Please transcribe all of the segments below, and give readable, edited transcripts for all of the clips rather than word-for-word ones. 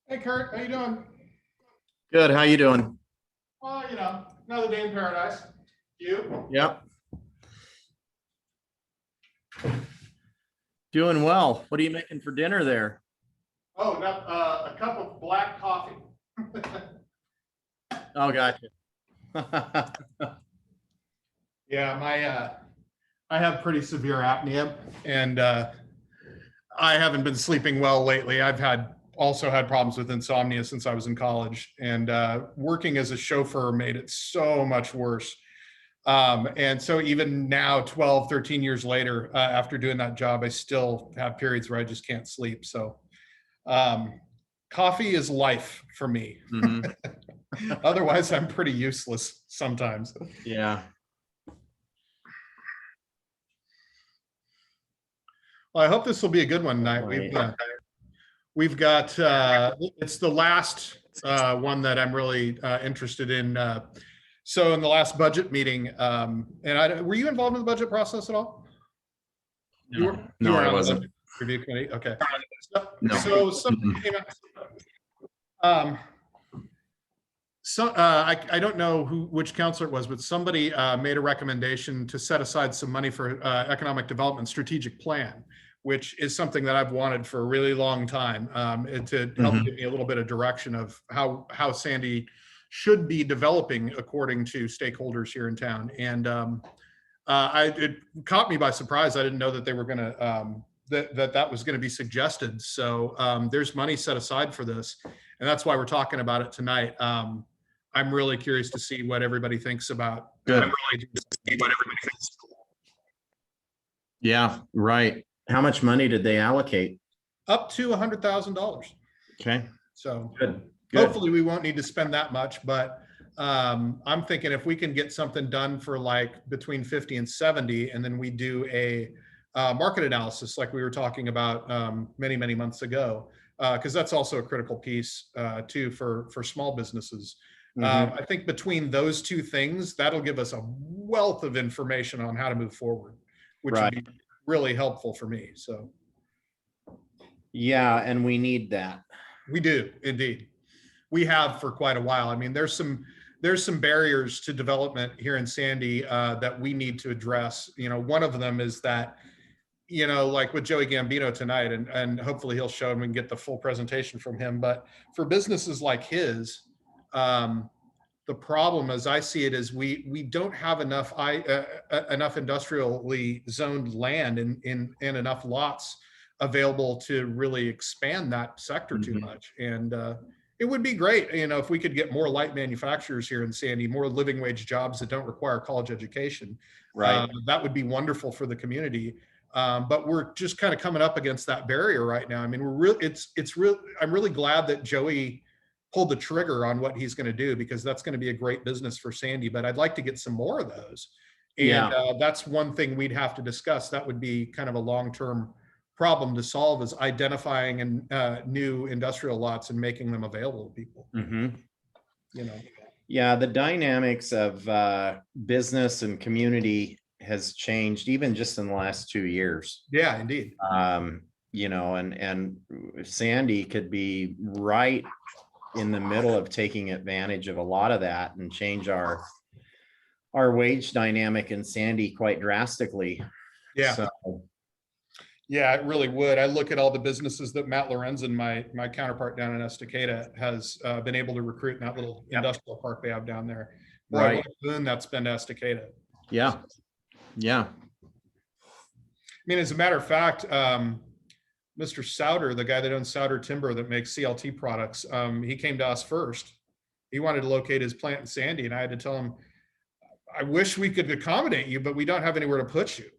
Hey Kurt, how you doing? Good. How you doing? Another day in paradise. You? Yep. Doing well. What are you making for dinner there? Oh, a cup of black coffee. Oh, gotcha. Yeah, I have pretty severe apnea, and I haven't been sleeping well lately. I've also had problems with insomnia since I was in college, and working as a chauffeur made it so much worse. And so even now, 12, 13 years later, after doing that job, I still have periods where I just can't sleep. So coffee is life for me. Mhm. Otherwise, I'm pretty useless sometimes. Yeah. Well, I hope this will be a good one tonight. Right. We've got it's the last one that I'm really interested in. So in the last budget meeting, were you involved in the budget process at all? No, I wasn't. Review committee. Okay. No. So something came out. I don't know which counselor it was, but somebody made a recommendation to set aside some money for economic development strategic plan, which is something that I've wanted for a really long time, to help give me a little bit of direction of how Sandy should be developing according to stakeholders here in town. And it caught me by surprise. I didn't know that they were going to that was going to be suggested. So there's money set aside for this, and that's why we're talking about it tonight. I'm really curious to see what everybody thinks about. Good. Yeah, right. How much money did they allocate? Up to $100,000. Okay. So good. Hopefully we won't need to spend that much, but I'm thinking if we can get something done for like between 50 and 70, and then we do a market analysis like we were talking about many months ago, because that's also a critical piece too for small businesses. I think between those two things, that'll give us a wealth of information on how to move forward, which would be really helpful for me. So yeah, and we need that. We do indeed. We have for quite a while. I mean, there's some barriers to development here in Sandy that we need to address. One of them is that, like with Joey Gambino tonight, and hopefully he'll show and we can get the full presentation from him. But for businesses like his, the problem as I see it is we don't have enough industrially zoned land in enough lots available to really expand that sector too much. And it would be great, if we could get more light manufacturers here in Sandy, more living wage jobs that don't require college education. Right. That would be wonderful for the community. But we're just kind of coming up against that barrier right now. I mean, I'm really glad that Joey pulled the trigger on what he's going to do, because that's going to be a great business for Sandy, but I'd like to get some more of those. And that's one thing we'd have to discuss. That would be kind of a long-term problem to solve, is identifying new industrial lots and making them available to people. Yeah, the dynamics of business and community has changed even just in the last 2 years. Yeah, indeed. And Sandy could be right in the middle of taking advantage of a lot of that and change our wage dynamic in Sandy quite drastically. Yeah. So, yeah, it really would. I look at all the businesses that Matt Lorenzen, my counterpart down in Estacada, has been able to recruit in that little industrial park they have down there. Right. What a boon that's been to Estacada. Yeah. Yeah. I mean, as a matter of fact, Mr. Souter, the guy that owns Souter Timber that makes CLT products, he came to us first. He wanted to locate his plant in Sandy, and I had to tell him, I wish we could accommodate you, but we don't have anywhere to put you.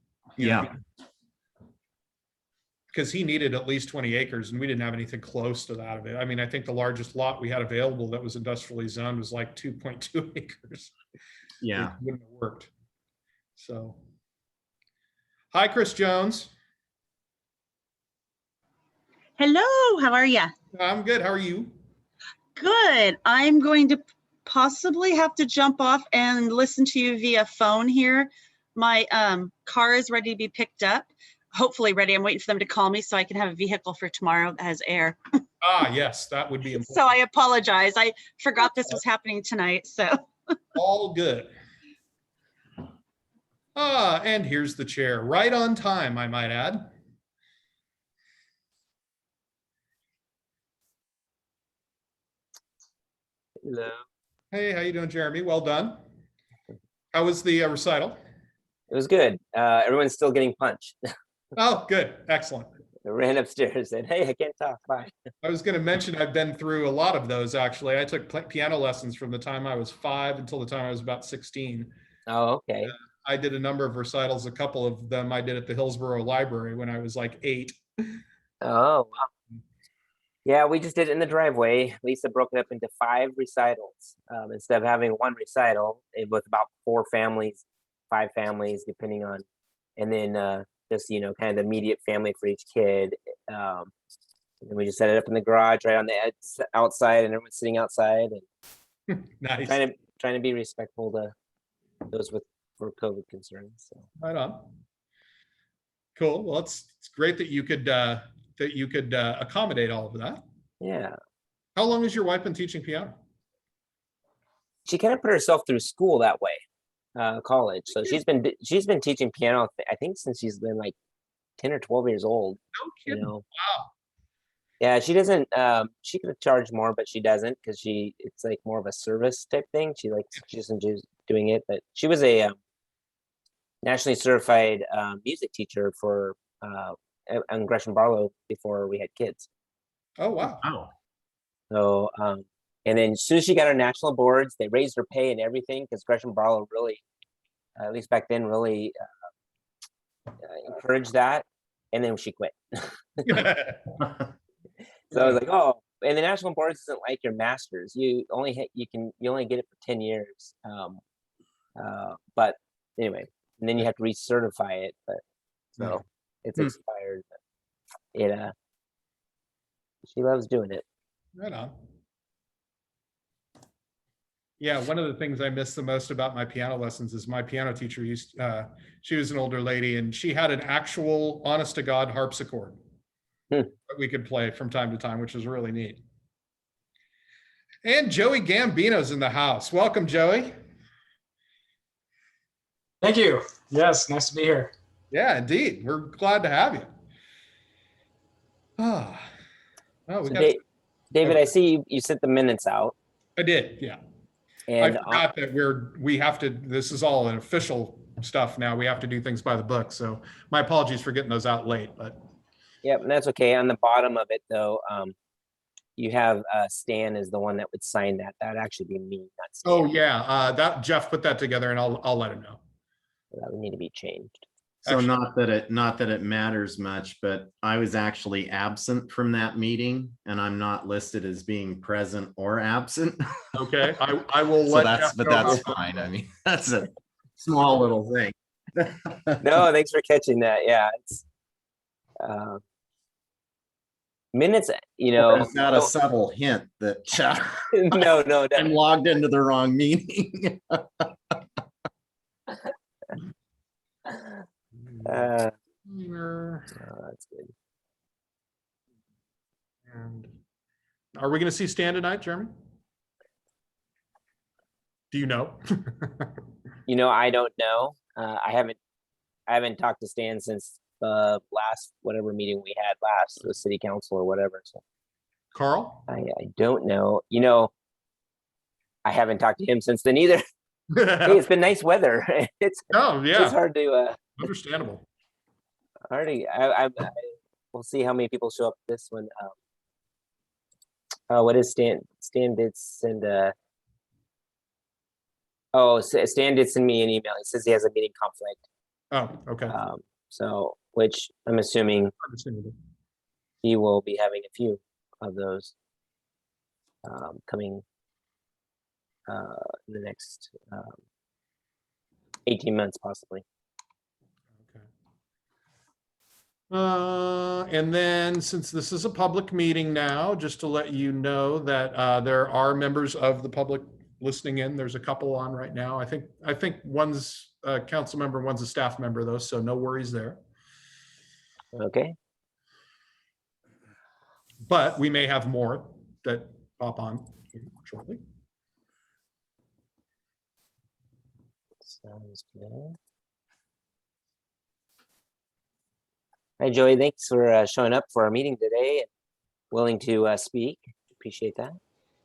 Because he needed at least 20 acres, and we didn't have anything close to that of it. I mean, I think the largest lot we had available that was industrially zoned was like 2.2 acres. Yeah. It wouldn't have worked. So, hi, Chris Jones. Hello, how are you? I'm good. How are you? Good. I'm going to possibly have to jump off and listen to you via phone here. My car is ready to be picked up. Hopefully ready. I'm waiting for them to call me so I can have a vehicle for tomorrow that has air. Ah, yes, that would be important. So I apologize. I forgot this was happening tonight, so. All good. Ah, and here's the chair, right on time, I might add. Hello. Hey, how you doing, Jeremy? Well done. How was the recital? It was good. Everyone's still getting punched. Oh, good, excellent. I ran upstairs and hey, I can't talk. Bye. I was going to mention I've been through a lot of those, actually. I took piano lessons from the time I was 5 until the time I was about 16. Oh, okay. I did a number of recitals. A couple of them I did at the Hillsborough Library when I was like 8. Oh, wow. Yeah, we just did it in the driveway. Lisa broke it up into 5 recitals instead of having one recital with about 4 families, 5 families, depending on, and then just, you know, kind of the immediate family for each kid. And we just set it up in the garage right on the outside, and everyone's sitting outside and Nice. trying to be respectful to those for COVID concerns. So. Right on. Cool. Well, it's great that you could accommodate all of that. Yeah. How long has your wife been teaching piano? She kind of put herself through school that way, college. So she's been teaching piano, I think, since she's been like 10 or 12 years old. No kidding. You know? Wow. Yeah, she doesn't. She could charge more, but she doesn't because it's like more of a service type thing. She doesn't doing it, but she was a nationally certified music teacher for on Gresham Barlow before we had kids. Oh, wow. Oh, So, and then as soon as she got her national boards, they raised her pay and everything because Gresham Barlow really, at least back then, really encouraged that. And then she quit. So I was like, oh, and the national boards isn't like your masters. You only get it for 10 years. But anyway, and then you have to recertify it. But so it's expired. But she loves doing it. Right on. Yeah, one of the things I miss the most about my piano lessons is my piano teacher she was an older lady and she had an actual honest to God harpsichord that we could play from time to time, which was really neat. And Joey Gambino's in the house. Welcome, Joey. Thank you. Yes, nice to be here. Yeah, indeed. We're glad to have you. Oh, David, I see you sent the minutes out. I did, yeah. And I forgot that we have to, this is all an official stuff now. We have to do things by the book. So my apologies for getting those out late, but. Yep, and that's okay. On the bottom of it though, you have Stan is the one that would sign that. That'd actually be me, not Stan. Oh yeah, that Jeff put that together and I'll let him know. That would need to be changed. so Actually- not that it matters much, but I was actually absent from that meeting and I'm not listed as being present or absent. Okay, I will So let that's, Jeff but know that's about- fine. I mean, that's a small little thing. No, thanks for catching that. Yeah, it's minutes. You know, Is that a subtle hint that no, I'm logged into the wrong meeting? oh, Here, that's good. and are we going to see Stan tonight, Jeremy? Do you know? You know, I don't know. I haven't talked to Stan since the last whatever meeting we had last, the city council or whatever. So Carl? I don't know. You know, I haven't talked to him since then either. Hey, it's been nice weather. It's Oh just yeah, hard to understandable. we'll see how many people show up this one. What is Stan? Stan did send Stan did send me an email. He says he has a meeting conflict. Oh, okay. So which I'm assuming Understandable. he will be having a few of those coming in the next 18 months possibly. Okay. And then since this is a public meeting now, just to let you know that there are members of the public listening in. There's a couple on right now. I think one's a council member, one's a staff member though, so no worries there. Okay. But we may have more that pop on shortly. Sounds good. Hi, Joey. Thanks for showing up for our meeting today and willing to speak. Appreciate that.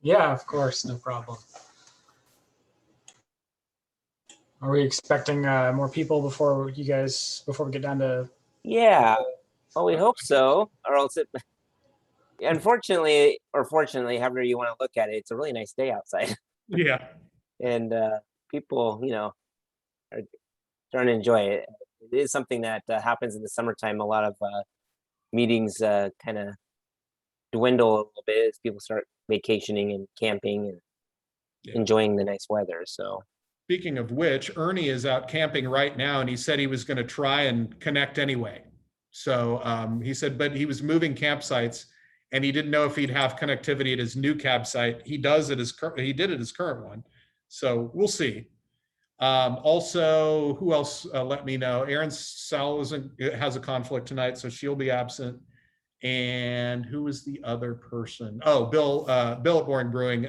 Yeah, of course, no problem. Are we expecting more people before we get down to? Yeah. Well, we hope so, or else it. Unfortunately, or fortunately, however you want to look at it, it's a really nice day outside, Yeah. and people, are starting to enjoy it. It is something that happens in the summertime. A lot of meetings kind of dwindle a little bit as people start vacationing and camping and enjoying the nice weather. So Speaking of which, Ernie is out camping right now, and he said he was going to try and connect anyway. So he said, but he was moving campsites, and he didn't know if he'd have connectivity at his new campsite. He does at his he did at his current one, so we'll see. Also, who else let me know? Erin Sal has a conflict tonight, so she'll be absent. And who was the other person? Oh, Bill at Boring Brewing.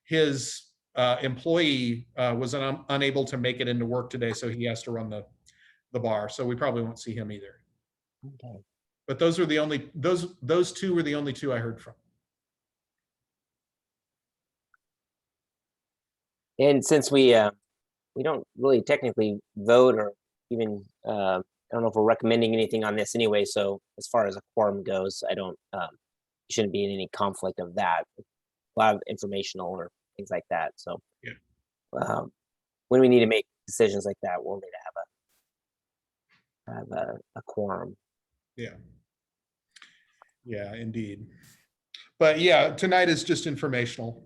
His employee was unable to make it into work today, so he has to run the bar. So we probably won't see him either. okay. But those were the only those two were the only two I heard from. And since we don't really technically vote or even I don't know if we're recommending anything on this anyway. So as far as a quorum goes, I don't shouldn't be in any conflict of that. A lot of informational or things like that. So when we need to make decisions like that, we'll need to have a quorum. Yeah. Yeah, indeed. But yeah, tonight is just informational.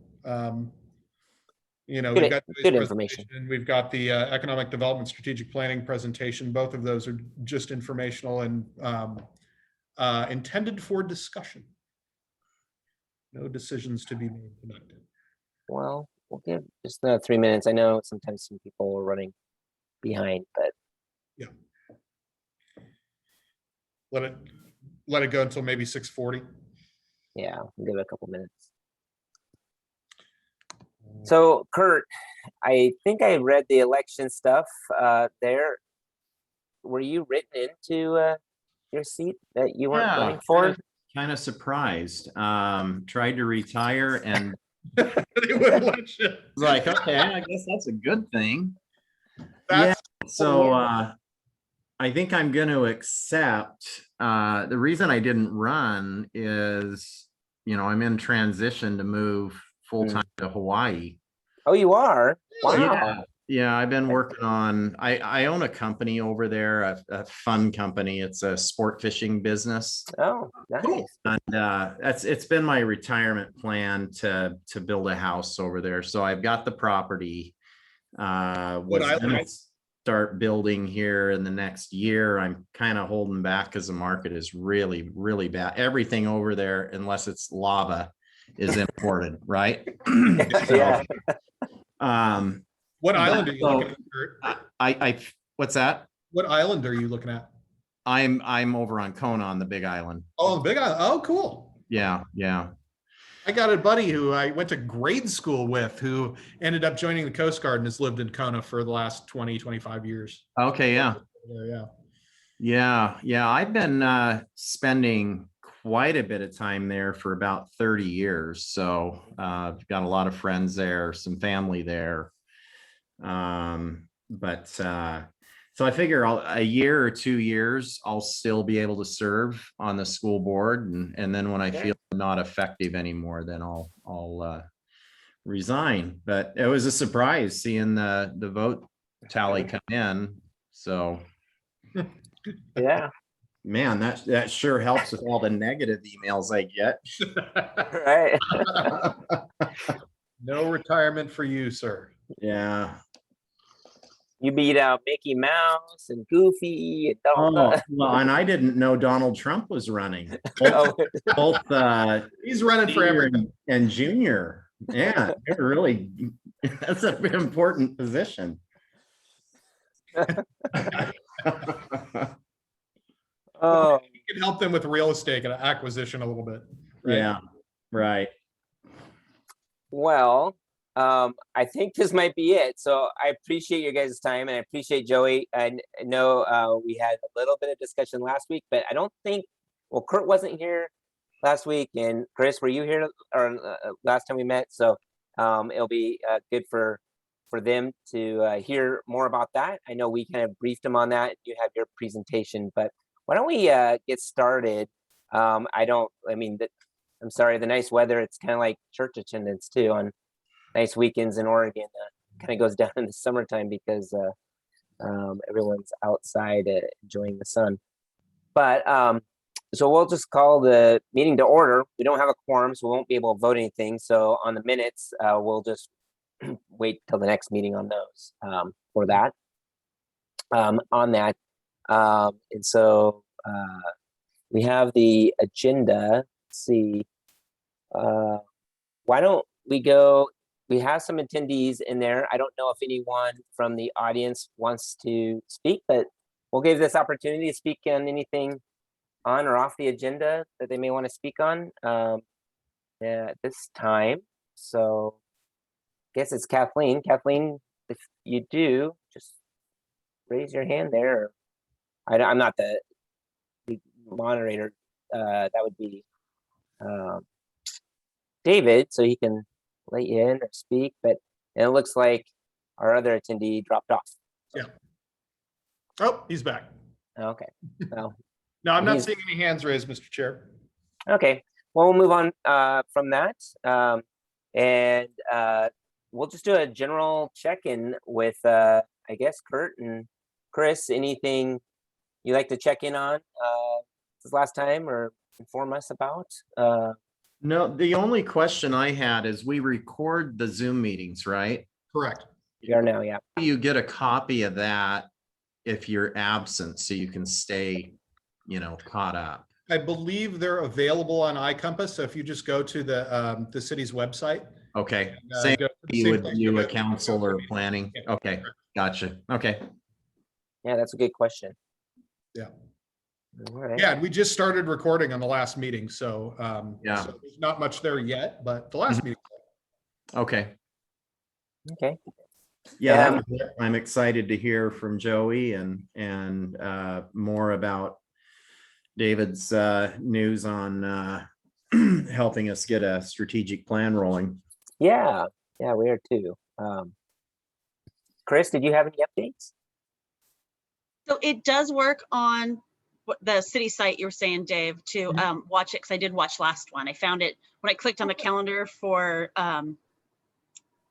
We've got good information. and we've got the economic development strategic planning presentation. Both of those are just informational and intended for discussion. No decisions to be made tonight. Well, we'll give just 3 minutes. I know sometimes some people are running behind, but yeah, let it go until maybe 6:40. Yeah, we'll give it a couple minutes. So, Kurt, I think I read the election stuff there. Were you written into your seat that you weren't running for? Kind of surprised. Tried to retire and they wouldn't let you. was like, okay, I guess that's a good thing. So I think I'm going to accept. The reason I didn't run is, I'm in transition to move full-time to Hawaii. Oh, you are? Wow. Yeah, I've been working on, I own a company over there, a fun company. It's a sport fishing business. Oh, nice. And it's been my retirement plan to build a house over there. So I've got the property. Was gonna start building here in the next year. I'm kind of holding back because the market is really, really bad. Everything over there, unless it's lava, is imported, right? Yeah. What island are you looking at? What's that? What island are you looking at? I'm over on Kona on the Big Island. Oh, the Big Island. Oh, cool. Yeah. I got a buddy who I went to grade school with who ended up joining the Coast Guard and has lived in Kona for the last 20, 25 years. Okay, yeah. Yeah. Yeah. I've been spending quite a bit of time there for about 30 years. So I've got a lot of friends there, some family there. So I figure a year or 2 years, I'll still be able to serve on the school board. And then when I feel I'm not effective anymore, then I'll resign. But it was a surprise seeing the vote tally come in. So yeah, man, that sure helps with all the negative emails I get. right. No retirement for you, sir. Yeah. You beat out Mickey Mouse and Goofy. Well, and I didn't know Donald Trump was running. Both he's running for everything. And Junior. Yeah, really, that's an important position. Oh, You can help them with real estate and acquisition a little bit. right? Yeah, right. Well, I think this might be it. So I appreciate your guys' time, and I appreciate Joey. I know we had a little bit of discussion last week, but I don't think, well, Kurt wasn't here last week, and Chris, were you here or last time we met? So it'll be good for them to hear more about that. I know we kind of briefed them on that. You have your presentation, but why don't we get started? I'm sorry, the nice weather, it's kind of like church attendance too on nice weekends in Oregon. Kind of goes down in the summertime because everyone's outside enjoying the sun. But so we'll just call the meeting to order. We don't have a quorum, so we won't be able to vote anything. So on the minutes, we'll just wait till the next meeting on those for that. On that, and so we have the agenda. Let's see. Why don't we go? We have some attendees in there. I don't know if anyone from the audience wants to speak, but we'll give this opportunity to speak on anything on or off the agenda that they may want to speak on at this time. So I guess it's Kathleen. Kathleen, if you do, just raise your hand there. I'm not the moderator. That would be David, so he can let you in or speak, but it looks like our other attendee dropped off. Yeah. Oh, he's back. Okay. Well, No, I'm not seeing any hands raised, Mr. Chair. okay. Well, we'll move on from that. And we'll just do a general check-in with, I guess, Kurt and Chris. Anything you'd like to check in on this last time or inform us about? No, the only question I had is we record the Zoom meetings, right? Correct. We are now, yeah. You get a copy of that if you're absent, so you can stay, caught up. I believe they're available on iCompass. So if you just go to the city's website. Okay. And, Same go to the you same would place do go a to the council or meeting. planning. Yeah, Okay, correct. gotcha. Okay. Yeah, that's a good question. Yeah. All right. Yeah, we just started recording on the last meeting, so Yeah. so there's not much there yet, but the last meeting. Okay. Okay. Yeah, I'm excited to hear from Joey and more about David's news on helping us get a strategic plan rolling. Yeah, we are too. Chris, did you have any updates? So it does work on the city site you were saying, Dave, to watch it, because I did watch last one. I found it when I clicked on the calendar for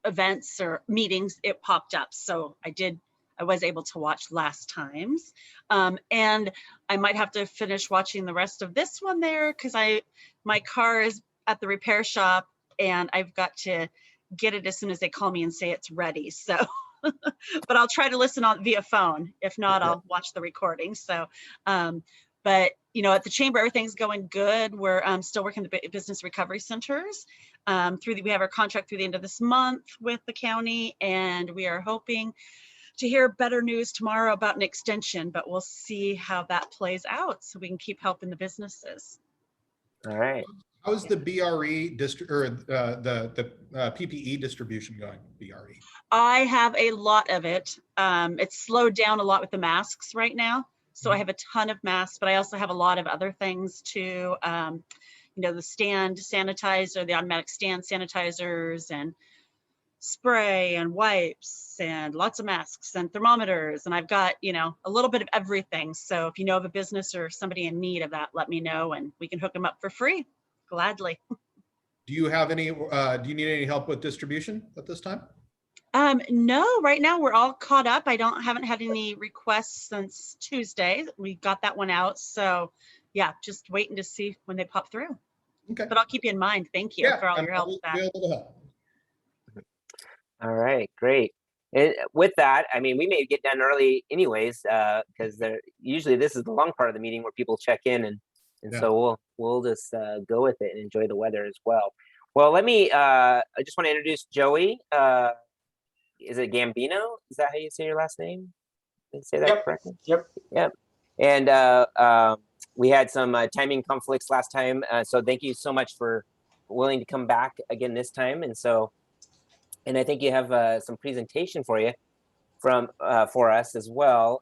events or meetings, it popped up. So I was able to watch last time's. And I might have to finish watching the rest of this one there, because my car is at the repair shop and I've got to get it as soon as they call me and say it's ready. So but I'll try to listen on via phone. If not, I'll watch the recording. So, but at the chamber, everything's going good. We're still working the business recovery centers. We have our contract through the end of this month with the county, and we are hoping to hear better news tomorrow about an extension, but we'll see how that plays out so we can keep helping the businesses. All right. How's the BRE or the PPE distribution going? BRE. I have a lot of it. It's slowed down a lot with the masks right now. So I have a ton of masks, but I also have a lot of other things too. The stand sanitizer, the automatic stand sanitizers, and spray and wipes and lots of masks and thermometers. And I've got, a little bit of everything. So if you know of a business or somebody in need of that, let me know and we can hook them up for free. Gladly. Do you have any, do you need any help with distribution at this time? No, right now we're all caught up. Haven't had any requests since Tuesday. We got that one out. So yeah, just waiting to see when they pop through. Okay. But I'll keep you in mind. Thank you for all your help. We'll be able to help. All right, great. And with that, we may get done early anyways, because usually this is the long part of the meeting where people check in, and so we'll just go with it and enjoy the weather as well. Well, let me. I just want to introduce Joey. Is it Gambino? Is that how you say your last name? Did I say that correctly? Yep. And We had some timing conflicts last time, so thank you so much for willing to come back again this time. And I think you have some presentation for you for us as well.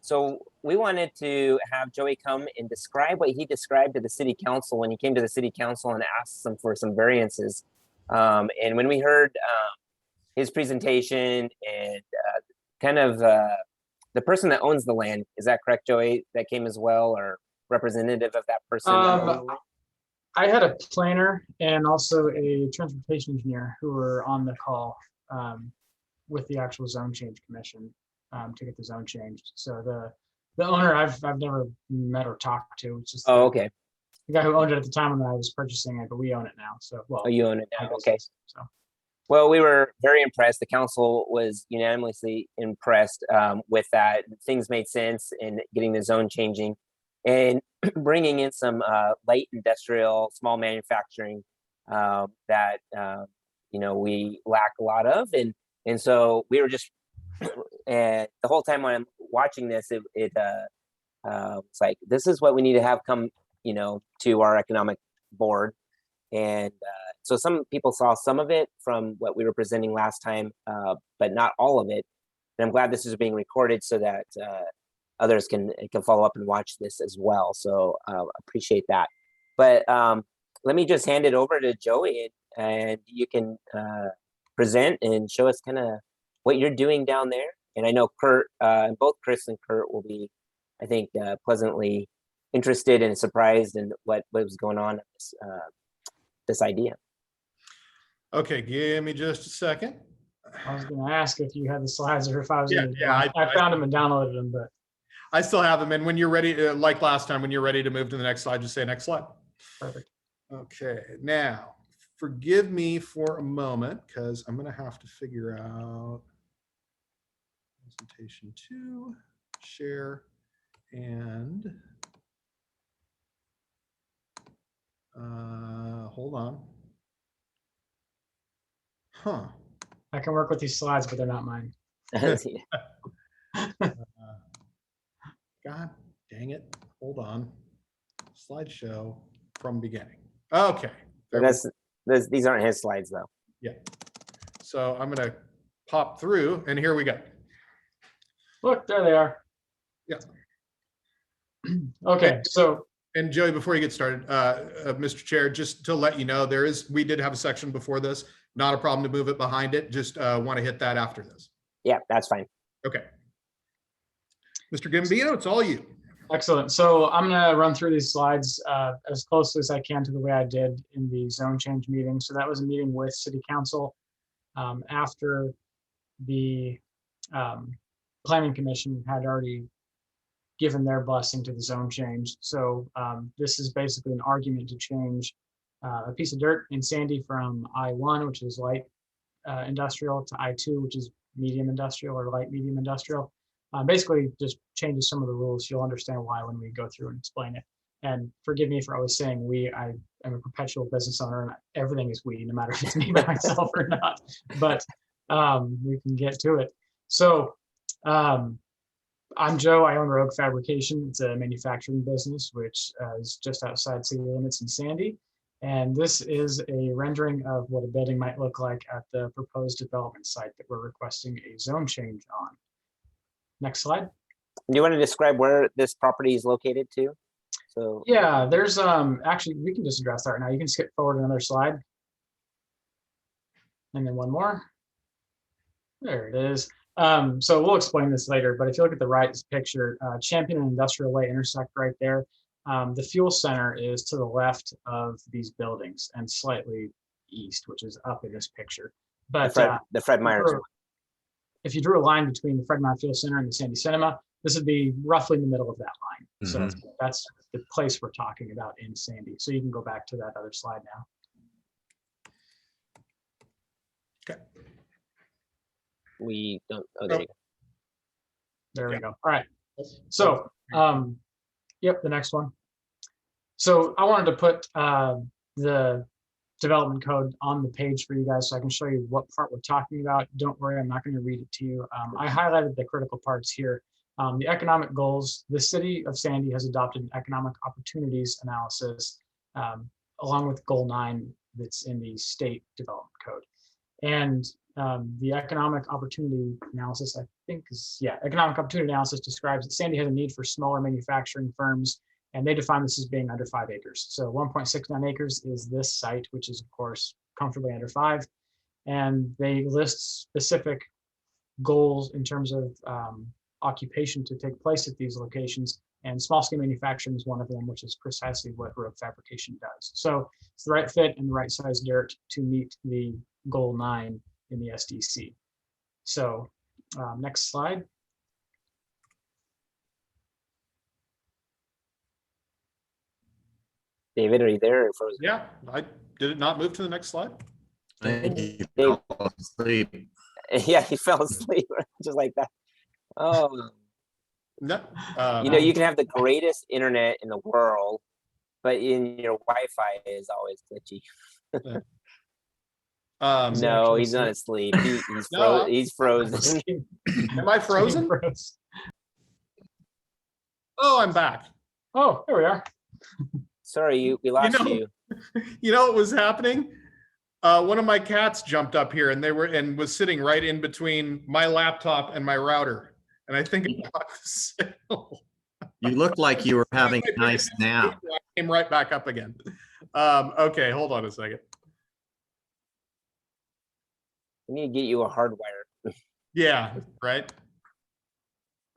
So we wanted to have Joey come and describe what he described to the city council when he came to the city council and asked them for some variances. And when we heard his presentation and kind of the person that owns the land, is that correct, Joey, that came as well, or representative of that person? I had a planner and also a transportation engineer who were on the call with the actual zone change commission to get the zone changed. So the owner I've never met or talked to. It's just okay. The guy who owned it at the time when I was purchasing it, but we own it now. So well, you own it now. Okay. So well, we were very impressed. The council was unanimously impressed with that. Things made sense in getting the zone changing and bringing in some light industrial, small manufacturing that we lack a lot of, and so we were just and the whole time when I'm watching this, it's like, this is what we need to have come to our economic board. And so some people saw some of it from what we were presenting last time, but not all of it. And I'm glad this is being recorded so that others can follow up and watch this as well. So appreciate that. But let me just hand it over to Joey, and you can present and show us kind of what you're doing down there. And I know Kurt, and both Chris and Kurt will be, I think, pleasantly interested and surprised in what was going on in this idea. Okay, give me just a second. I was going to ask if you had the slides or if I was. Yeah, I found them and downloaded them, but I still have them. And when you're ready, like last time, when you're ready to move to the next slide, just say next slide. perfect. Okay, now forgive me for a moment because I'm going to have to figure out presentation 2, share, and hold on. Huh. I can work with these slides, but they're not mine. God dang it. Hold on. Slideshow from beginning. Okay. These aren't his slides though. Yeah. So I'm going to pop through and here we go. Look, there they are. Yeah. Okay, so. And Joey, before you get started, Mr. Chair, just to let you know, we did have a section before this, not a problem to move it behind it. Just want to hit that after this. Yeah, that's fine. Okay. Mr. Gambino, it's all you. Excellent. So I'm going to run through these slides as closely as I can to the way I did in the zone change meeting. So that was a meeting with City Council after the Planning Commission had already given their blessing to the zone change. So this is basically an argument to change a piece of dirt in Sandy from I-1, which is light industrial, to I-2, which is medium industrial or light medium industrial. Basically just changes some of the rules. You'll understand why when we go through and explain it. And forgive me for always saying we. I am a perpetual business owner and everything is we, no matter if it's me by myself or not. But we can get to it. So I'm Joe. I own Rogue Fabrication. It's a manufacturing business which is just outside city limits in Sandy. And this is a rendering of what a building might look like at the proposed development site that we're requesting a zone change on. Next slide. Do you want to describe where this property is located to? So yeah, there's actually we can just address that right now. You can skip forward another slide. And then one more. There it is. So we'll explain this later, but if you look at the right picture, Champion and Industrial Way intersect right there. The fuel center is to the left of these buildings and slightly east, which is up in this picture. But the Fred Meyer's. If you drew a line between the Fred Meyer Fuel Center and the Sandy Cinema, this would be roughly in the middle of that line. Mm-hmm. So that's the place we're talking about in Sandy. So you can go back to that other slide now. Okay. We don't. Oh, there you go. There we go. All right. So, yep, the next one. So I wanted to put the development code on the page for you guys so I can show you what part we're talking about. Don't worry, I'm not going to read it to you. I highlighted the critical parts here The economic goals, the city of Sandy has adopted an economic opportunities analysis along with goal 9 that's in the state development code. And the economic opportunity analysis, I think economic opportunity analysis describes that Sandy has a need for smaller manufacturing firms, and they define this as being under 5 acres. So 1.69 acres is this site, which is of course comfortably under 5. And they list specific goals in terms of occupation to take place at these locations. And small scale manufacturing is one of them, which is precisely what road fabrication does. So it's the right fit and the right size dirt to meet the goal 9 in the SDC. So next slide. David, are you there or frozen? Yeah, did it not move to the next slide? Dave- Yeah, he fell asleep just like that. Oh, No. you know, you can have the greatest internet in the world, but in your Wi-Fi is always glitchy. No, he's not asleep. He's frozen. Am I frozen? Oh, I'm back. Oh, there we are. Sorry, we lost you. You know what was happening? One of my cats jumped up here and was sitting right in between my laptop and my router. And I think it got the signal. You looked like you were having a nice nap. I came right back up again. Okay, hold on a second. We need to get you a hardwire. Yeah, right.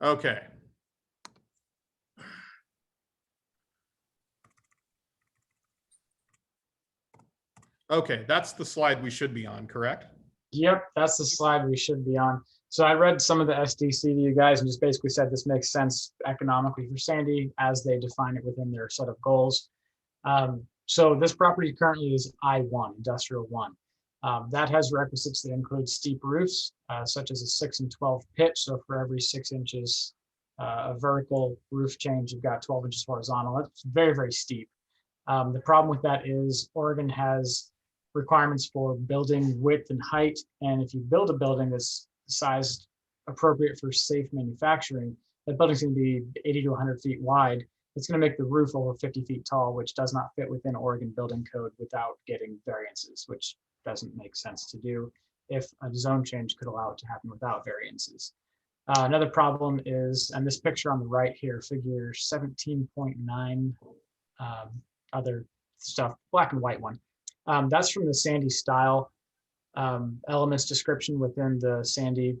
Okay. Okay, that's the slide we should be on, correct? Yep, that's the slide we should be on. So I read some of the SDC to you guys and just basically said this makes sense economically for Sandy as they define it within their set of goals. So this property currently is I1, Industrial 1. That has requisites that include steep roofs, such as a 6 and 12 pitch. So for every 6 inches of vertical roof change, you've got 12 inches horizontal. That's very, very steep. The problem with that is Oregon has requirements for building width and height. And if you build a building that's sized appropriate for safe manufacturing, that building's going to be 80 to 100 feet wide. It's going to make the roof over 50 feet tall, which does not fit within Oregon building code without getting variances, which doesn't make sense to do if a zone change could allow it to happen without variances. Another problem is, and this picture on the right here, figure 17.9, other stuff, black and white one. That's from the Sandy style elements description within the Sandy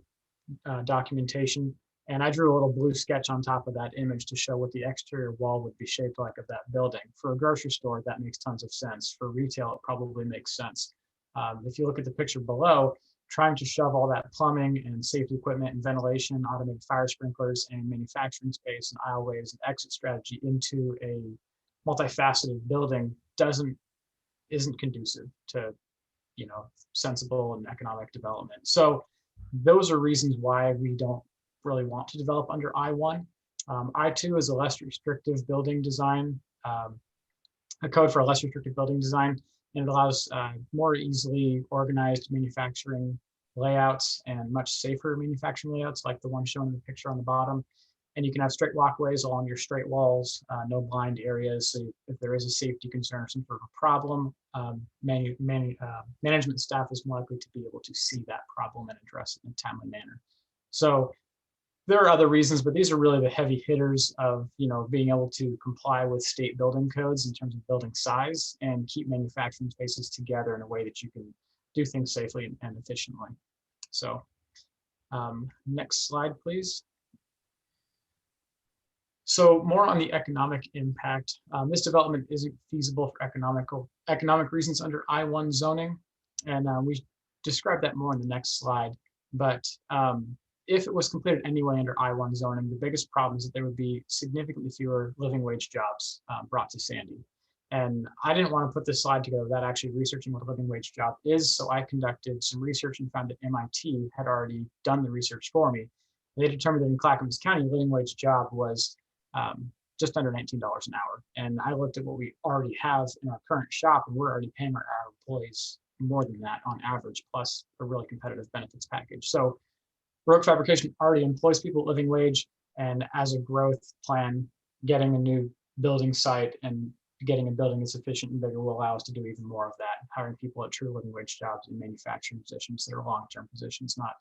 documentation. And I drew a little blue sketch on top of that image to show what the exterior wall would be shaped like of that building. For a grocery store, that makes tons of sense. For retail, it probably makes sense. If you look at the picture below, trying to shove all that plumbing and safety equipment and ventilation, automated fire sprinklers and manufacturing space and aisleways and exit strategy into a multifaceted building isn't conducive to, you know, sensible and economic development. So those are reasons why we don't really want to develop under I1. I2 is a less restrictive building design, a code for a less restrictive building design, and it allows more easily organized manufacturing layouts and much safer manufacturing layouts like the one shown in the picture on the bottom. And you can have straight walkways along your straight walls, no blind areas. So if there is a safety concern or some sort of a problem, management staff is more likely to be able to see that problem and address it in a timely manner. So there are other reasons, but these are really the heavy hitters of, you know, being able to comply with state building codes in terms of building size and keep manufacturing spaces together in a way that you can do things safely and efficiently. So next slide, please. So more on the economic impact. This development isn't feasible for economic reasons under I1 zoning. And we describe that more in the next slide. But if it was completed anyway under I1 zoning, the biggest problem is that there would be significantly fewer living wage jobs brought to Sandy. And I didn't want to put this slide together without actually researching what a living wage job is. So I conducted some research and found that MIT had already done the research for me. They determined that in Clackamas County, a living wage job was just under $19 an hour. And I looked at what we already have in our current shop, and we're already paying our employees more than that on average, plus a really competitive benefits package. So Rogue Fabrication already employs people at living wage, And as a growth plan, getting a new building site and getting a building that's efficient and bigger will allow us to do even more of that, hiring people at true living wage jobs and manufacturing positions that are long-term positions, not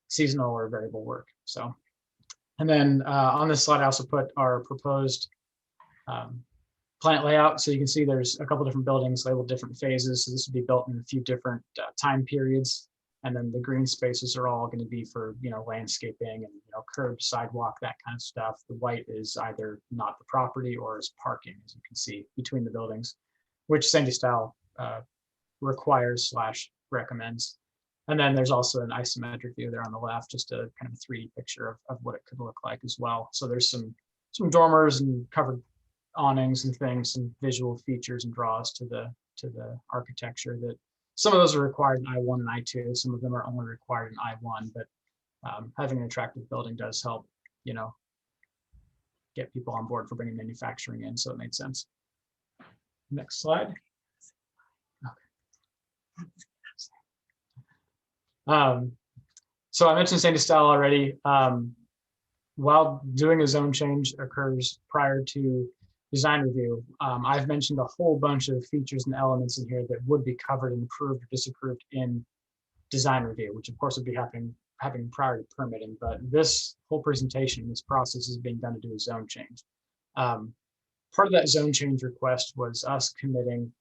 seasonal or variable work. So, and then on this slide, I also put our proposed plant layout. So you can see there's a couple different buildings labeled different phases. So this would be built in a few different time periods. And then the green spaces are all going to be for, landscaping and, curb, sidewalk, that kind of stuff. The white is either not the property or is parking, as you can see, between the buildings, which Sandy Style requires / recommends. And then there's also an isometric view there on the left, just a kind of a 3D picture of what it could look like as well. So there's some dormers and covered awnings and things, some visual features and draws to the architecture that some of those are required in I1 and I2. Some of them are only required in I1, but having an attractive building does help, get people on board for bringing manufacturing in. So it made sense. Next slide. Okay. So I mentioned Sandy Style already. While doing a zone change occurs prior to design review, I've mentioned a whole bunch of features and elements in here that would be covered and approved or disapproved in design review, which of course would be happening prior to permitting. But this whole presentation, this process is being done to do a zone change. Part of that zone change request was us committing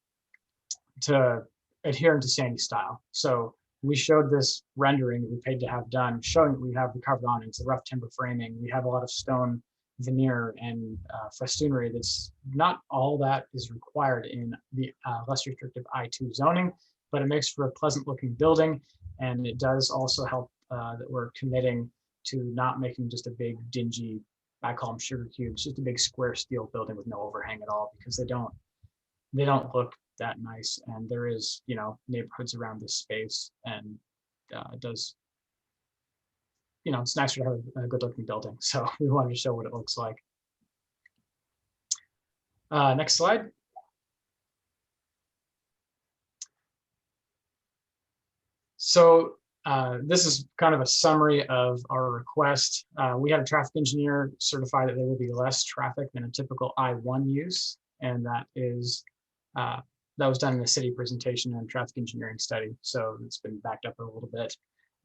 to adhering to Sandy Style. So we showed this rendering that we paid to have done, showing that we have the covered awnings, the rough timber framing. We have a lot of stone veneer and festoonery. That's not all that is required in the less restrictive I2 zoning, but it makes for a pleasant looking building. And it does also help that we're committing to not making just a big dingy, I call them sugar cubes, just a big square steel building with no overhang at all, because they don't look that nice. And there is, neighborhoods around this space, and it does, it's nicer to have a good looking building. So we wanted to show what it looks like. Next slide. So this is kind of a summary of our request. We had a traffic engineer certify that there will be less traffic than a typical I1 use. And that was done in a city presentation and traffic engineering study. So it's been backed up a little bit.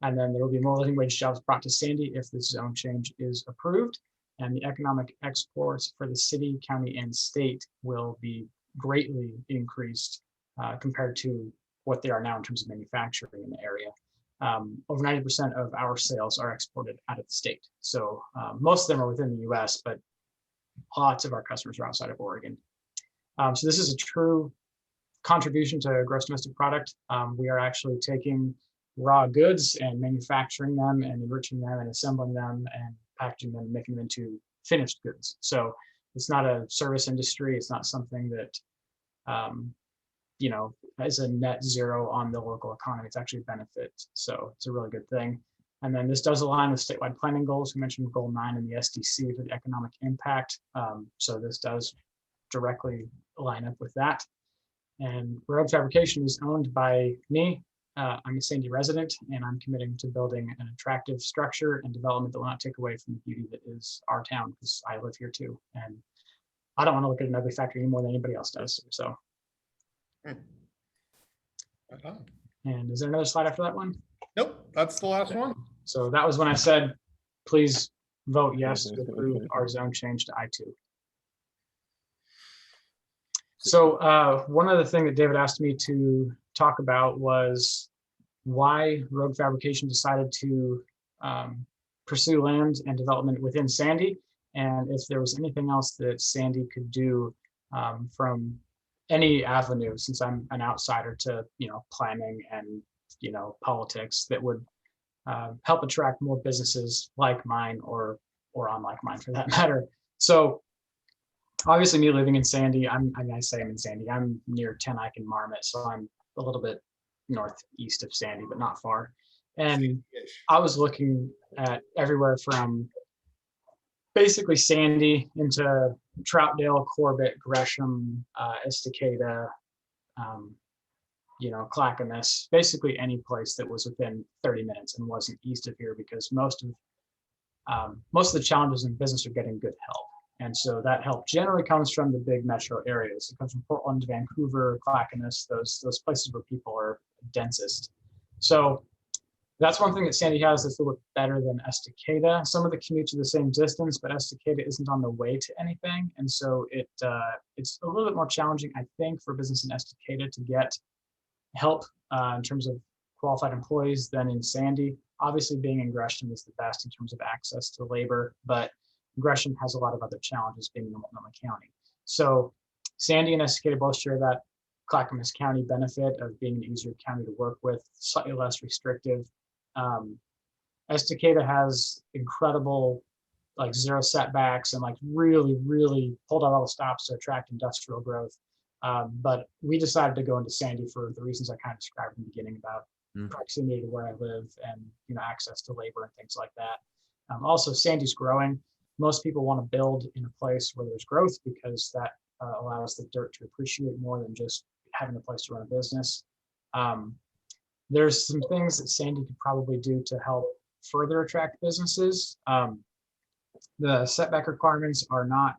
And then there will be more living wage jobs brought to Sandy if this zone change is approved. And the economic exports for the city, county, and state will be greatly increased compared to what they are now in terms of manufacturing in the area. Over 90% of our sales are exported out of the state. So most of them are within the US, but lots of our customers are outside of Oregon. So this is a true contribution to gross domestic product. We are actually taking raw goods and manufacturing them and enriching them and assembling them and packaging them, making them into finished goods. So it's not a service industry. It's not something that, is a net zero on the local economy. It's actually a benefit. So it's a really good thing. And then this does align with statewide planning goals. We mentioned goal 9 in the SDC for the economic impact. So this does directly line up with that. And Rogue Fabrication is owned by me. I'm a Sandy resident, and I'm committing to building an attractive structure and development that will not take away from the beauty that is our town, because I live here too. And I don't want to look at an ugly factory any more than anybody else does. So. And is there another slide after that one? Nope, that's the last one. So that was when I said, please vote yes to approve our zone change to I2. So one other thing that David asked me to talk about was why Rogue Fabrication decided to pursue land and development within Sandy, and if there was anything else that Sandy could do from any avenue, since I'm an outsider to planning and politics, that would help attract more businesses like mine or unlike mine for that matter. So obviously, me living in Sandy, I'm in Sandy. I'm near Tenike and Marmot, so I'm a little bit northeast of Sandy, but not far. And I was looking at everywhere from basically Sandy into Troutdale, Corbett, Gresham, Estacada, Clackamas, basically any place that was within 30 minutes and wasn't east of here, because most of most of the challenges in business are getting good help. And so that help generally comes from the big metro areas. It comes from Portland, Vancouver, Clackamas, those places where people are densest. So that's one thing that Sandy has that's a little bit better than Estacada. Some of the commutes are the same distance, but Estacada isn't on the way to anything. And so it's a little bit more challenging, I think, for business in Estacada to get help in terms of qualified employees than in Sandy. Obviously, being in Gresham is the best in terms of access to labor, but Gresham has a lot of other challenges being in Multnomah County. So Sandy and Estacada both share that Clackamas County benefit of being an easier county to work with, slightly less restrictive. Estacada has incredible like zero setbacks and like really pulled out all the stops to attract industrial growth. But we decided to go into Sandy for the reasons I kind of described in the beginning about proximity to where I live and access to labor and things like that. Also, Sandy's growing. Most people want to build in a place where there's growth because that allows the dirt to appreciate more than just having a place to run a business. There's some things that Sandy could probably do to help further attract businesses. The setback requirements are not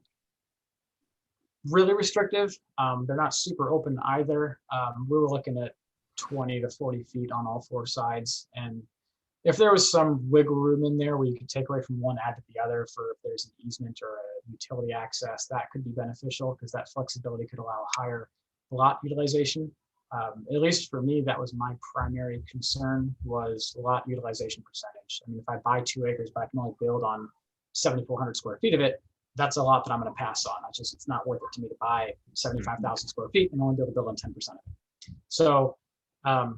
really restrictive. They're not super open either. We were looking at 20 to 40 feet on all four sides. And if there was some wiggle room in there where you could take away from one, add to the other for if there's an easement or a utility access, that could be beneficial because that flexibility could allow higher lot utilization. At least for me, that was my primary concern was lot utilization percentage. I mean, if I buy 2 acres, but I can only build on 7,400 square feet of it, that's a lot that I'm going to pass on. It's not worth it to me to buy 75,000 square feet and only be able to build on 10% of it. So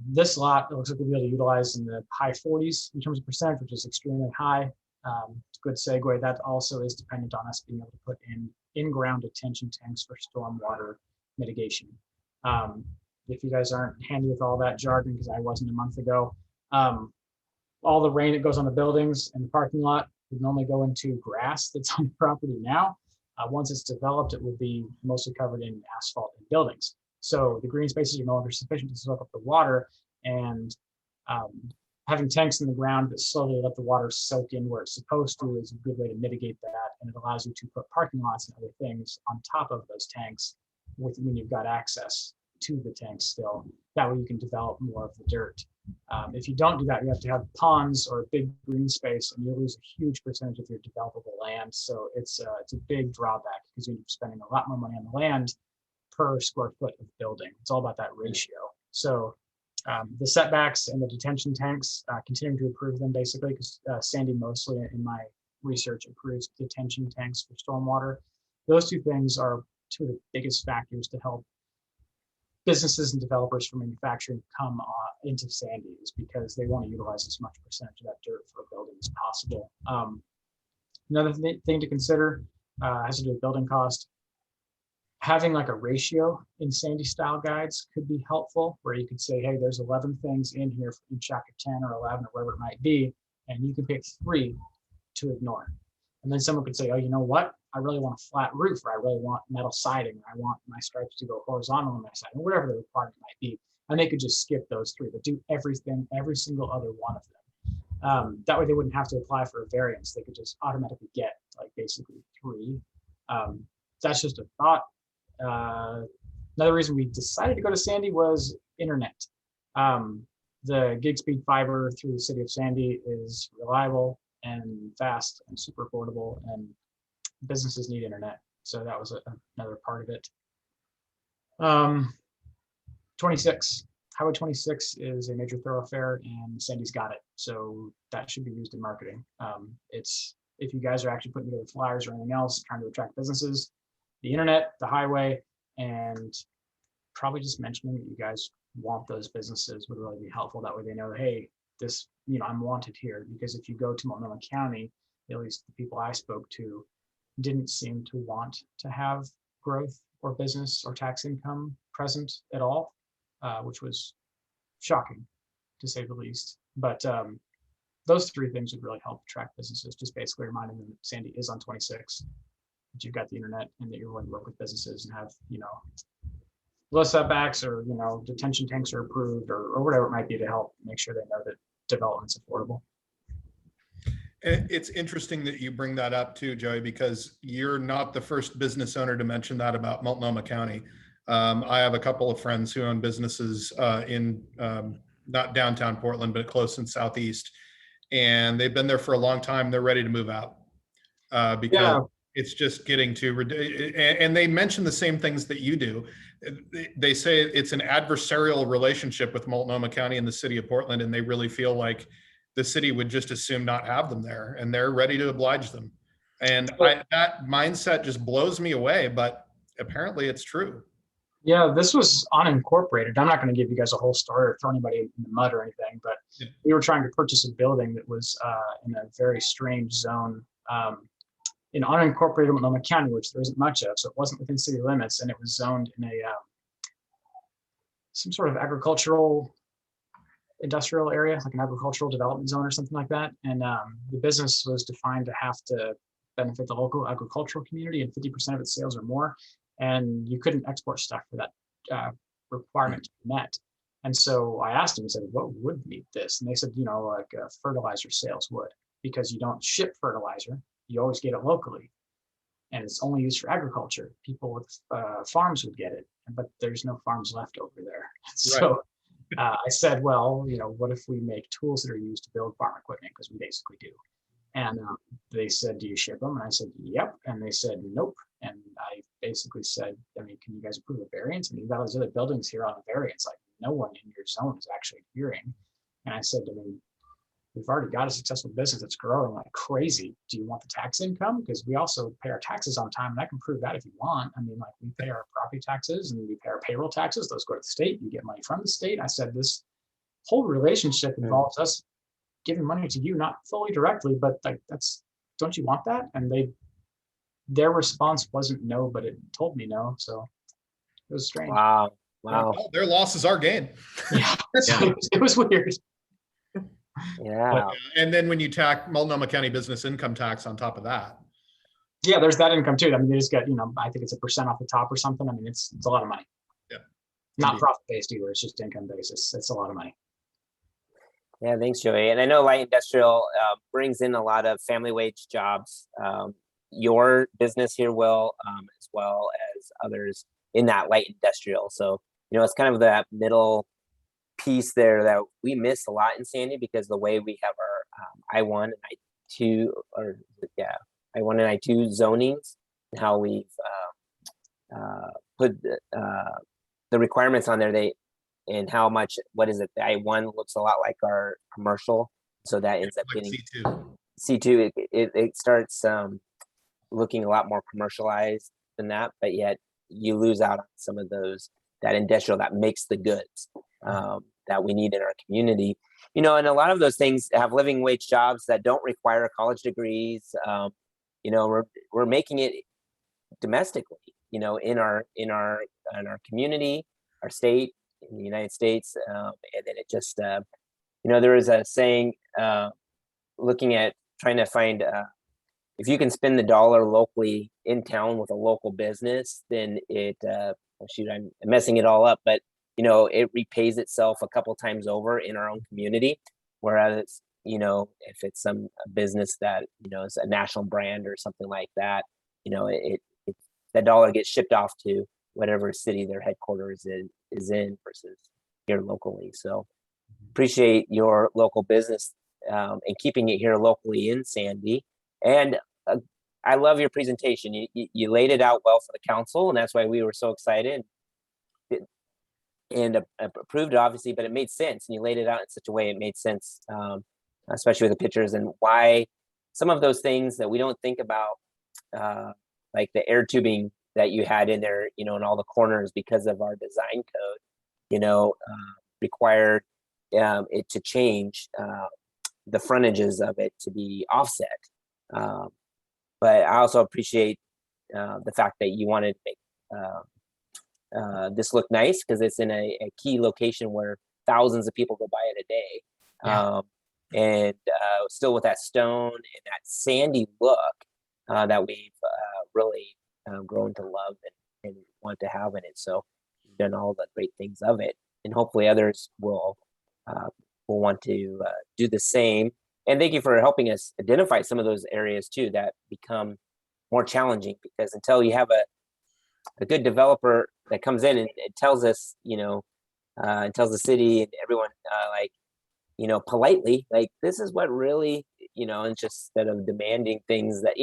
this lot, it looks like we'll be able to utilize in the high 40s in terms of percentage, which is extremely high. It's a good segue. That also is dependent on us being able to put in-ground detention tanks for stormwater mitigation. If you guys aren't handy with all that jargon, because I wasn't a month ago, all the rain that goes on the buildings and the parking lot would normally go into grass that's on the property now. Once it's developed, it will be mostly covered in asphalt and buildings. So the green spaces are no longer sufficient to soak up the water, and having tanks in the ground that slowly let the water soak in where it's supposed to is a good way to mitigate that. And it allows you to put parking lots and other things on top of those tanks when you've got access to the tanks still. That way you can develop more of the dirt. If you don't do that, you have to have ponds or a big green space, and you lose a huge percentage of your developable land. So it's a big drawback because you end up spending a lot more money on the land per square foot of building. It's all about that ratio. So the setbacks and the detention tanks, continuing to improve them basically, because Sandy mostly in my research approves detention tanks for stormwater. Those two things are two of the biggest factors to help businesses and developers for manufacturing come into Sandy, is because they want to utilize as much percentage of that dirt for a building as possible. Another thing to consider has to do with building cost. Having like a ratio in Sandy style guides could be helpful, where you could say, hey, there's 11 things in here for each chapter 10 or 11 or whatever it might be, and you can pick 3 to ignore. And then someone could say, oh, you know what? I really want a flat roof, or I really want metal siding, or I want my stripes to go horizontal on my siding, or whatever the requirement might be. And they could just skip those 3, but do everything, every single other one of them. That way they wouldn't have to apply for a variance. They could just automatically get like basically 3. That's just a thought. Another reason we decided to go to Sandy was internet. The gig speed fiber through the city of Sandy is reliable and fast and super affordable, and businesses need internet. So that was another part of it. 26, Highway 26 is a major thoroughfare, and Sandy's got it. So that should be used in marketing. If you guys are actually putting together flyers or anything else, trying to attract businesses, the internet, the highway, and probably just mentioning that you guys want those businesses would really be helpful. That way they know, hey, this, I'm wanted here. Because if you go to Multnomah County, at least the people I spoke to didn't seem to want to have growth or business or tax income present at all, which was shocking to say the least. But those 3 things would really help attract businesses, just basically reminding them that Sandy is on 26, that you've got the internet, and that you're willing to work with businesses and have, low setbacks, or, detention tanks are approved, or whatever it might be to help make sure they know that development's affordable. It's interesting that you bring that up too, Joey, because you're not the first business owner to mention that about Multnomah County. I have a couple of friends who own businesses in not downtown Portland, but close in Southeast. And they've been there for a long time. They're ready to move out because it's just getting too ridiculous. And they mention the same things that you do. They say it's an adversarial relationship with Multnomah County and the city of Portland, and they really feel like the city would just as soon not have them there, and they're ready to oblige them. And that mindset just blows me away, but apparently it's true. Yeah, this was unincorporated. I'm not going to give you guys a whole story or throw anybody in the mud or anything, but we were trying to purchase a building that was in a very strange zone in unincorporated Multnomah County, which there isn't much of. So it wasn't within city limits, and it was zoned in a some sort of agricultural industrial area, like an agricultural development zone or something like that. And the business was defined to have to benefit the local agricultural community and 50% of its sales or more. And you couldn't export stuff for that requirement to be met. And so I asked them and said, what would meet this? And they said, you know, like fertilizer sales would, because you don't ship fertilizer, you always get it locally. And it's only used for agriculture. People with farms would get it, but there's no farms left over there. So I said, well, you know, what if we make tools that are used to build farm equipment? Because we basically do. And they said, do you ship them? And I said, yep. And they said, nope. And I basically said, I mean, can you guys approve a variance? I mean, you've got those other buildings here on a variance, like no one in your zone is actually hearing. And I said, I mean, we've already got a successful business that's growing like crazy. Do you want the tax income? Because we also pay our taxes on time, and I can prove that if you want. I mean, like we pay our property taxes and we pay our payroll taxes. Those go to the state. You get money from the state. I said, this whole relationship involves us giving money to you, not fully directly, but like don't you want that? And their response wasn't no, but it told me no. So it was strange. Wow. Well, their loss is our gain. Yeah. It was weird. Yeah. And then when you tack Multnomah County business income tax on top of that. Yeah, there's that income too. I mean, they just get, you know, I think it's 1% off the top or something. I mean, it's a lot of money. Yeah. Not profit based either. It's just income basis. It's a lot of money. Yeah, thanks, Joey. And I know light industrial brings in a lot of family wage jobs. Your business here will, as well as others in that light industrial. So, you know, it's kind of that middle piece there that we miss a lot in Sandy, because the way we have our I-1 and I-2, I-1 and I-2 zonings, and how we've put the requirements on there, and how much, what is it? The I-1 looks a lot like our commercial. So that ends up Like getting C2. it starts looking a lot more commercialized than that, but yet you lose out on some of that industrial that makes the goods that we need in our community. You know, and a lot of those things have living wage jobs that don't require college degrees. You know, we're making it domestically, you know, in our community, our state, in the United States. And then it just, you know, there is a saying, looking at trying to find, if you can spend the dollar locally in town with a local business, then it, shoot, I'm messing it all up, but you know, it repays itself a couple times over in our own community. Whereas, you know, if it's some business that, you know, is a national brand or something like that, you know, that dollar gets shipped off to whatever city their headquarters is in versus here locally. So appreciate your local business and keeping it here locally in Sandy. And I love your presentation. You laid it out well for the council, and that's why we were so excited and approved it, obviously, but it made sense, and you laid it out in such a way it made sense, especially with the pictures and why some of those things that we don't think about, like the air tubing that you had in there, you know, in all the corners because of our design code, you know, required it to change the frontages of it to be offset. But I also appreciate the fact that you wanted to make this look nice, because it's in a key location where thousands of people go by it a day. And still with that stone and that sandy look that we've really grown to love and want to have in it. So you've done all the great things of it, and hopefully others will want to do the same. And thank you for helping us identify some of those areas too that become more challenging, because until you have a good developer that comes in and it tells us, and tells the city and everyone, politely, like, this is what really, and just instead of demanding things that,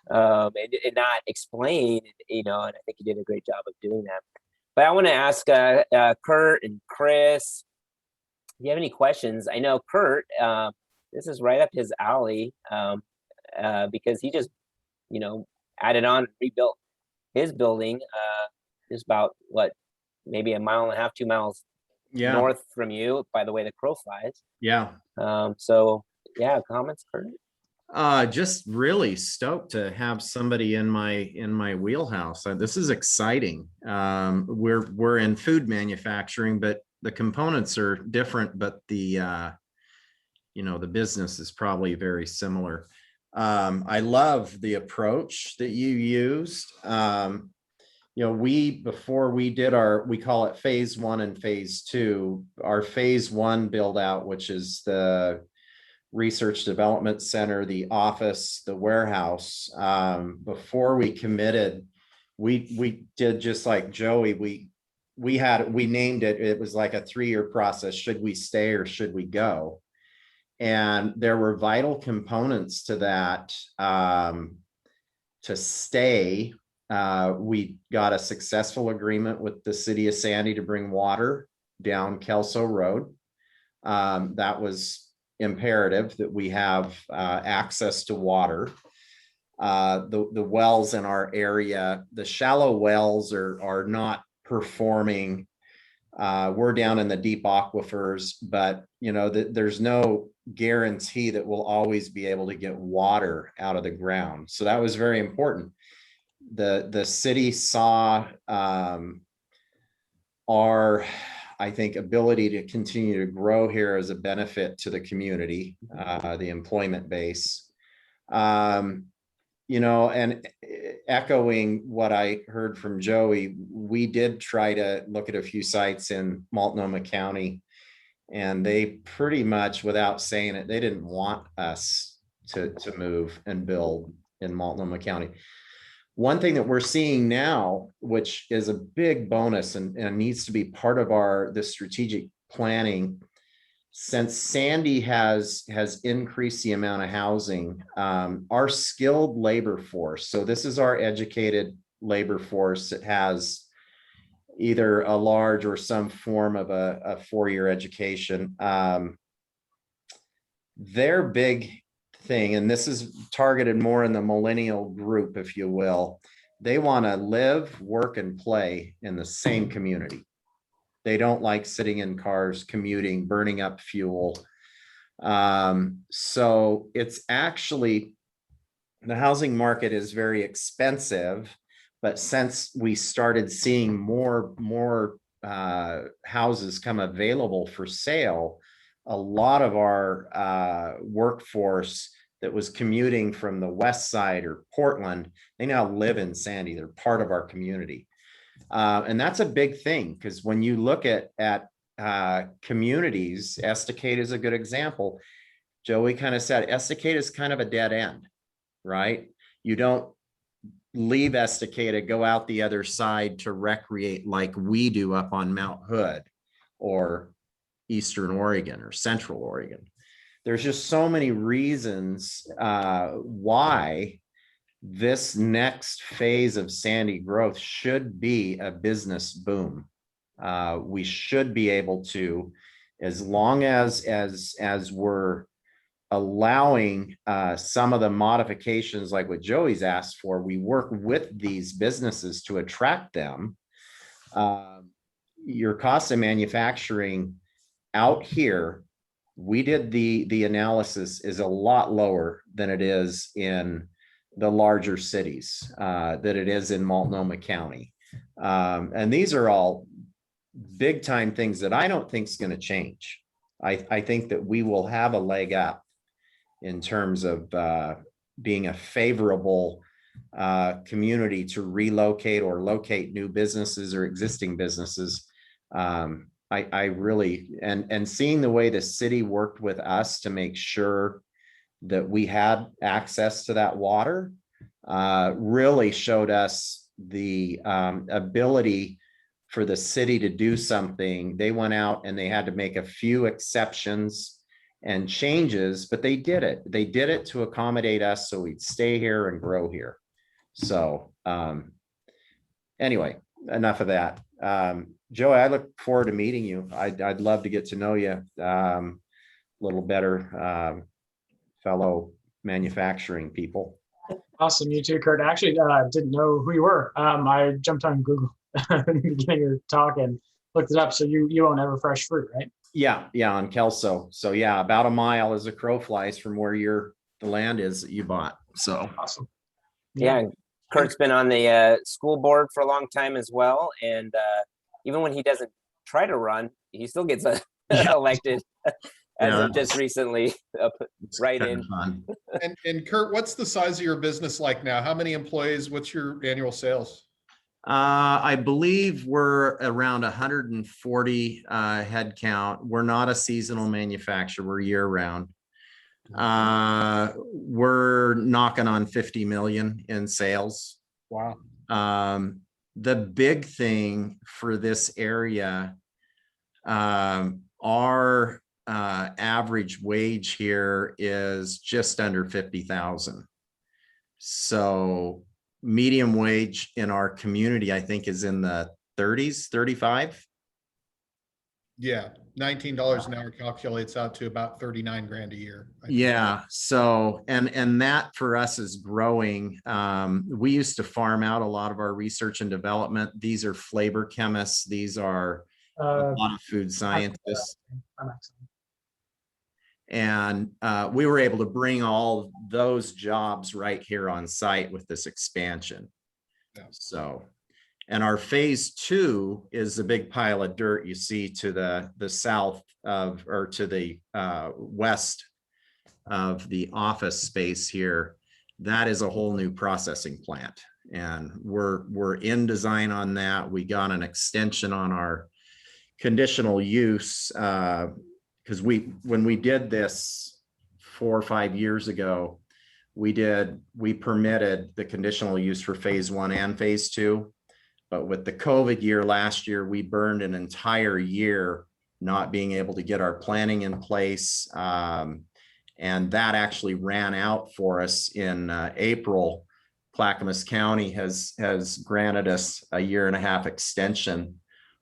and not explain, and I think you did a great job of doing that. But I want to ask Kurt and Chris, if you have any questions. I know Kurt, this is right up his alley, because he just, added on and rebuilt his building, just about maybe 1.5 miles, 2 miles Yeah. north from you, by the way the crow flies. Yeah. So yeah, comments, Kurt? Just really stoked to have somebody in my wheelhouse. This is exciting. We're in food manufacturing, but the components are different, but the business is probably very similar. I love the approach that you used. Before we did we call it phase 1 and phase 2, our phase 1 build out, which is the research development center, the office, the warehouse. Before we committed, we did just like Joey, we named it. It was like a 3-year process. Should we stay or should we go? And there were vital components to that. To stay, we got a successful agreement with the city of Sandy to bring water down Kelso Road. That was imperative that we have access to water. The wells in our area, the shallow wells are not performing. We're down in the deep aquifers, but there's no guarantee that we'll always be able to get water out of the ground. So that was very important. The city saw our, I think, ability to continue to grow here as a benefit to the community, the employment base. And echoing what I heard from Joey, we did try to look at a few sites in Multnomah County, and they pretty much, without saying it, they didn't want us to move and build in Multnomah County. One thing that we're seeing now, which is a big bonus and needs to be part of the strategic planning, since Sandy has increased the amount of housing, our skilled labor force, so this is our educated labor force that has either a large or some form of a 4-year education. Their big thing, and this is targeted more in the millennial group, if you will, they want to live, work, and play in the same community. They don't like sitting in cars, commuting, burning up fuel. So it's actually, the housing market is very expensive, but since we started seeing more houses come available for sale, a lot of our workforce that was commuting from the west side or Portland, they now live in Sandy. They're part of our community. And that's a big thing, because when you look at communities, Estacade is a good example. Joey kind of said Estacade is kind of a dead end, right? You don't leave Estacade to go out the other side to recreate like we do up on Mount Hood or Eastern Oregon or Central Oregon. There's just so many reasons why this next phase of Sandy growth should be a business boom. We should be able to, as long as we're allowing some of the modifications like what Joey's asked for, we work with these businesses to attract them. Your cost of manufacturing out here, we did the analysis, is a lot lower than it is in the larger cities, that it is in Multnomah County. And these are all big time things that I don't think is going to change. I think that we will have a leg up in terms of being a favorable community to relocate or locate new businesses or existing businesses. I really, and seeing the way the city worked with us to make sure that we had access to that water, really showed us the ability for the city to do something. They went out and they had to make a few exceptions and changes, but they did it. They did it to accommodate us so we'd stay here and grow here. So anyway, enough of that. Joey, I look forward to meeting you. I'd love to get to know you a little better, fellow manufacturing people. Awesome. You too, Kurt. I actually didn't know who you were. I jumped on Google in the beginning of your talk and looked it up. So you own Ever Fresh Fruit, right? Yeah, on Kelso. So yeah, about a mile as a crow flies from where the land is that you bought. So Awesome. Yeah, and Kurt's been on the school board for a long time as well, and even when he doesn't try to run, he still gets elected. As of just recently, right in. And Kurt, what's the size of your business like now? How many employees? What's your annual sales? I believe we're around 140 head count. We're not a seasonal manufacturer. We're year round. We're knocking on 50 million in sales. Wow. The big thing for this area, our average wage here is just under 50,000. So medium wage in our community, I think, is in the 30s, 35. Yeah, $19 an hour calculates out to about 39 grand a year. Yeah. So, and that for us is growing. We used to farm out a lot of our research and development. These are flavor chemists. These are a lot of food scientists. And we were able to bring all those jobs right here on site with this expansion. Yeah. So, and our phase 2 is a big pile of dirt you see to the south of, or to the west of the office space here. That is a whole new processing plant. And we're in design on that. We got an extension on our conditional use, because when we did this 4 or 5 years ago, we permitted the conditional use for phase 1 and phase 2. But with the COVID year last year, we burned an entire year not being able to get our planning in place. And that actually ran out for us in April. Clackamas County has granted us a 1.5-year extension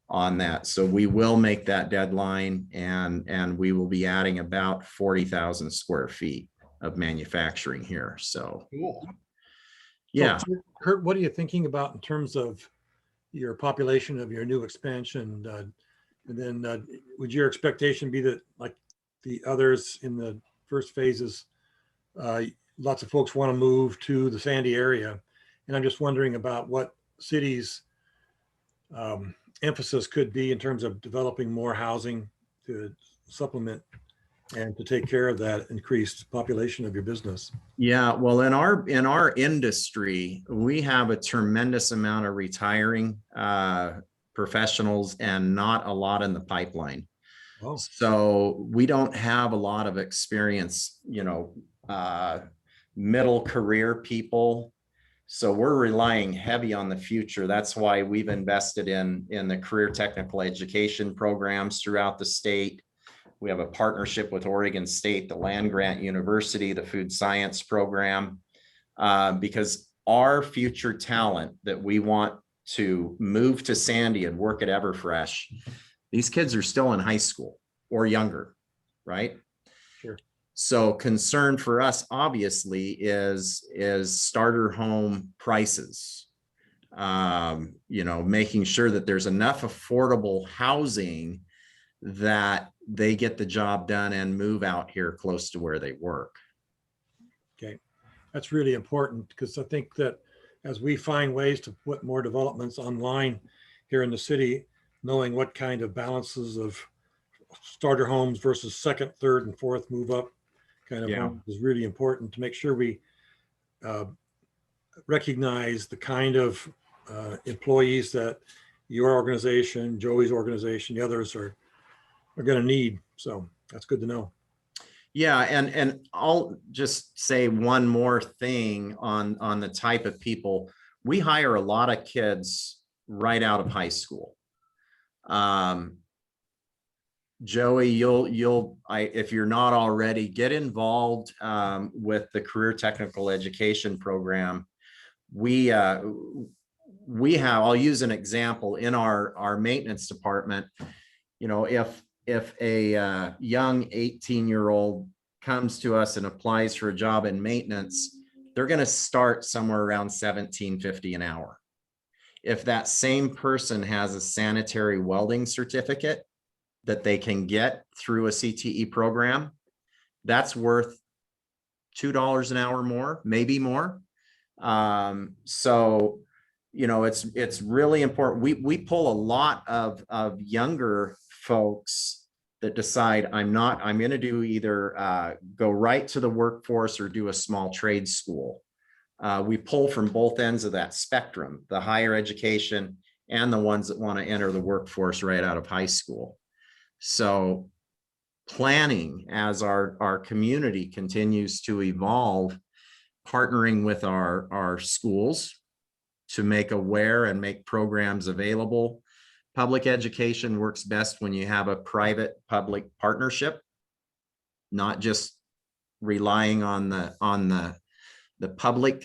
on that. So we will make that deadline, and we will be adding about 40,000 square feet of manufacturing here. So cool. Yeah. So, Kurt, what are you thinking about in terms of your population of your new expansion? And then would your expectation be that, like the others in the first phases, lots of folks want to move to the Sandy area? And I'm just wondering about what cities' emphasis could be in terms of developing more housing to supplement and to take care of that increased population of your business. Yeah, well, in our industry, we have a tremendous amount of retiring professionals and not a lot in the pipeline. Oh. So we don't have a lot of experience, middle career people. So we're relying heavy on the future. That's why we've invested in the career technical education programs throughout the state. We have a partnership with Oregon State, the land grant university, the food science program, because our future talent that we want to move to Sandy and work at Everfresh, these kids are still in high school or younger, right? Sure. So concern for us, obviously, is starter home prices. Making sure that there's enough affordable housing that they get the job done and move out here close to where they work. Okay, that's really important, because I think that as we find ways to put more developments online here in the city, knowing what kind of balances of starter homes versus second, third, and fourth move up kind of homes is really important to make sure we recognize the kind of employees that your organization, Joey's organization, the others are going to need. So that's good to know. Yeah, and I'll just say one more thing on the type of people. We hire a lot of kids right out of high school. Joey, if you're not already, get involved with the Career Technical Education Program. We have, I'll use an example in our maintenance department. You know, if a young 18-year-old comes to us and applies for a job in maintenance, they're going to start somewhere around $17.50 an hour. If that same person has a sanitary welding certificate that they can get through a CTE program, that's worth $2 an hour more, maybe more. So, you know, it's really important. We pull a lot of younger folks that decide I'm going to do either go right to the workforce or do a small trade school. We pull from both ends of that spectrum, the higher education and the ones that want to enter the workforce right out of high school. So planning as our community continues to evolve, partnering with our schools to make aware and make programs available. Public education works best when you have a private-public partnership, not just relying on the public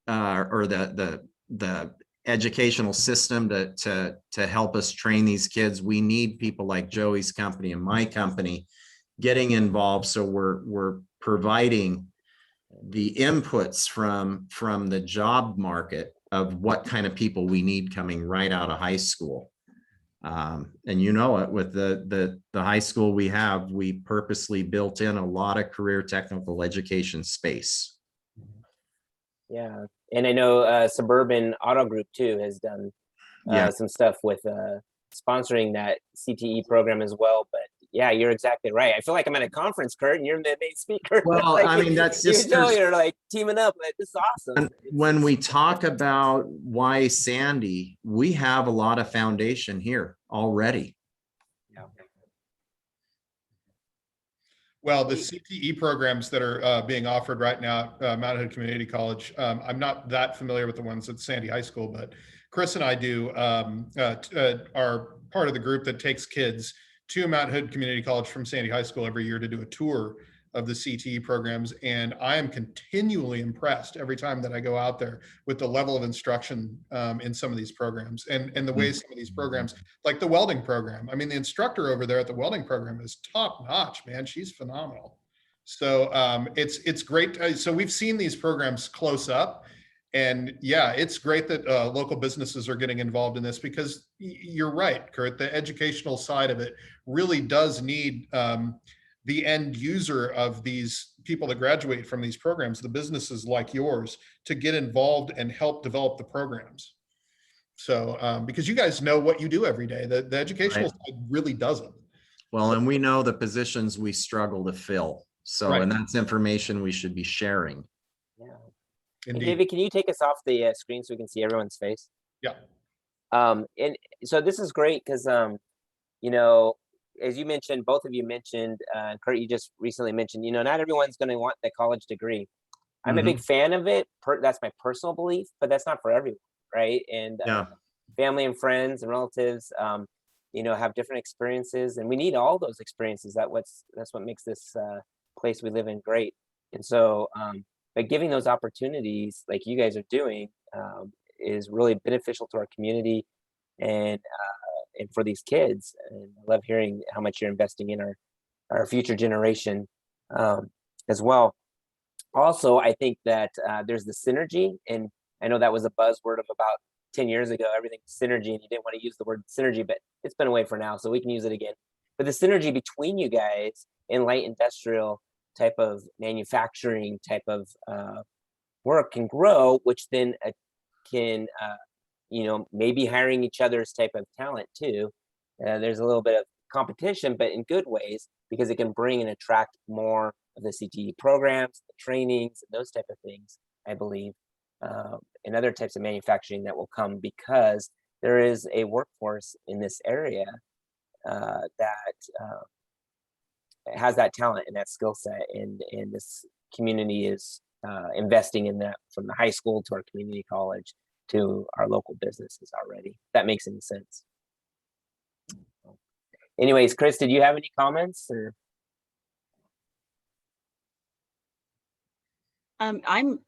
or the educational system to help us train these kids. We need people like Joey's company and my company getting involved, so we're providing the inputs from the job market of what kind of people we need coming right out of high school. And you know it, with the high school we have, we purposely built in a lot of career technical education space. Yeah, and I know Suburban Auto Group too has done some stuff with sponsoring that CTE program as well. But yeah, you're exactly right. I feel like I'm at a conference, Kurt, and you're the main speaker. Well, like, I mean, that's just you're like teaming up. Like, this is awesome. When we talk about why Sandy, we have a lot of foundation here already. Yeah. Well, the CTE programs that are being offered right now at Mountain Hood Community College, I'm not that familiar with the ones at Sandy High School, but Chris and I are part of the group that takes kids to Mountain Hood Community College from Sandy High School every year to do a tour of the CTE programs. And I am continually impressed every time that I go out there with the level of instruction in some of these programs and the way some of these programs, like the welding program. I mean, the instructor over there at the welding program is top notch, man. She's phenomenal. So it's great. So we've seen these programs close up. And yeah, it's great that local businesses are getting involved in this, because you're right, Kurt, the educational side of it really does need the end user of these people that graduate from these programs, the businesses like yours, to get involved and help develop the programs. So because you guys know what you do every day, the educational side really doesn't. Well, and we know the positions we struggle to fill. So, and that's information we should be sharing. Yeah. Indeed. Hey, David, can you take us off the screen so we can see everyone's face? Yeah. And so this is great because, you know, as you mentioned, both of you mentioned, Kurt, you just recently mentioned, you know, not everyone's going to want the college degree. I'm a big fan of it. That's my personal belief, but that's not for everyone, right? And family and friends and relatives, you know, have different experiences, and we need all those experiences. That's what makes this place we live in great. And so, but giving those opportunities like you guys are doing is really beneficial to our community and for these kids. And I love hearing how much you're investing in our future generation as well. Also, I think that there's the synergy, and I know that was a buzzword of about 10 years ago, everything synergy, and you didn't want to use the word synergy, but it's been away for now, so we can use it again. But the synergy between you guys in light industrial type of manufacturing type of work can grow, which then can, you know, maybe hiring each other's type of talent too. There's a little bit of competition, but in good ways, because it can bring and attract more of the CTE programs, the trainings, and those type of things, I believe, and other types of manufacturing that will come because there is a workforce in this area that has that talent and that skill set, and this community is investing in that, from the high school to our community college to our local businesses already. If that makes any sense. Anyways, Chris, did you have any comments? Or I'm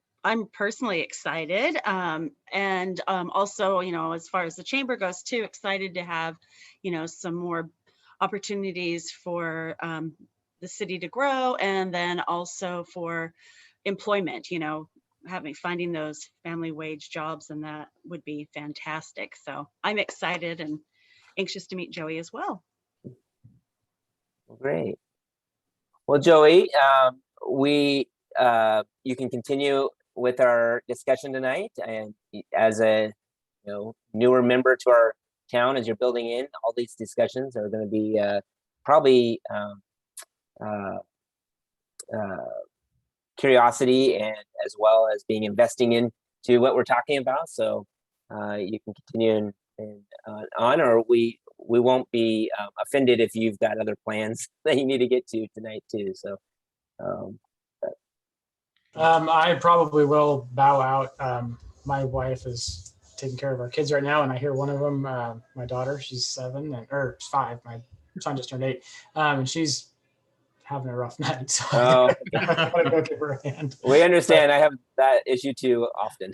personally excited, and also, as far as the chamber goes too, excited to have, some more opportunities for the city to grow, and then also for employment, finding those family wage jobs, and that would be fantastic. So I'm excited and anxious to meet Joey as well. great. Well, Joey, you can continue with our discussion tonight, and as a newer member to our town, as you're building in, all these discussions are going to be probably curiosity, and as well as being investing into what we're talking about. So you can continue on, or we won't be offended if you've got other plans that you need to get to tonight too. So I probably will bow out. My wife is taking care of our kids right now, and I hear one of them, my daughter, she's 7 or 5. My son just turned 8, and she's having a rough night. So I gotta go give her a hand. We understand. I have that issue too often.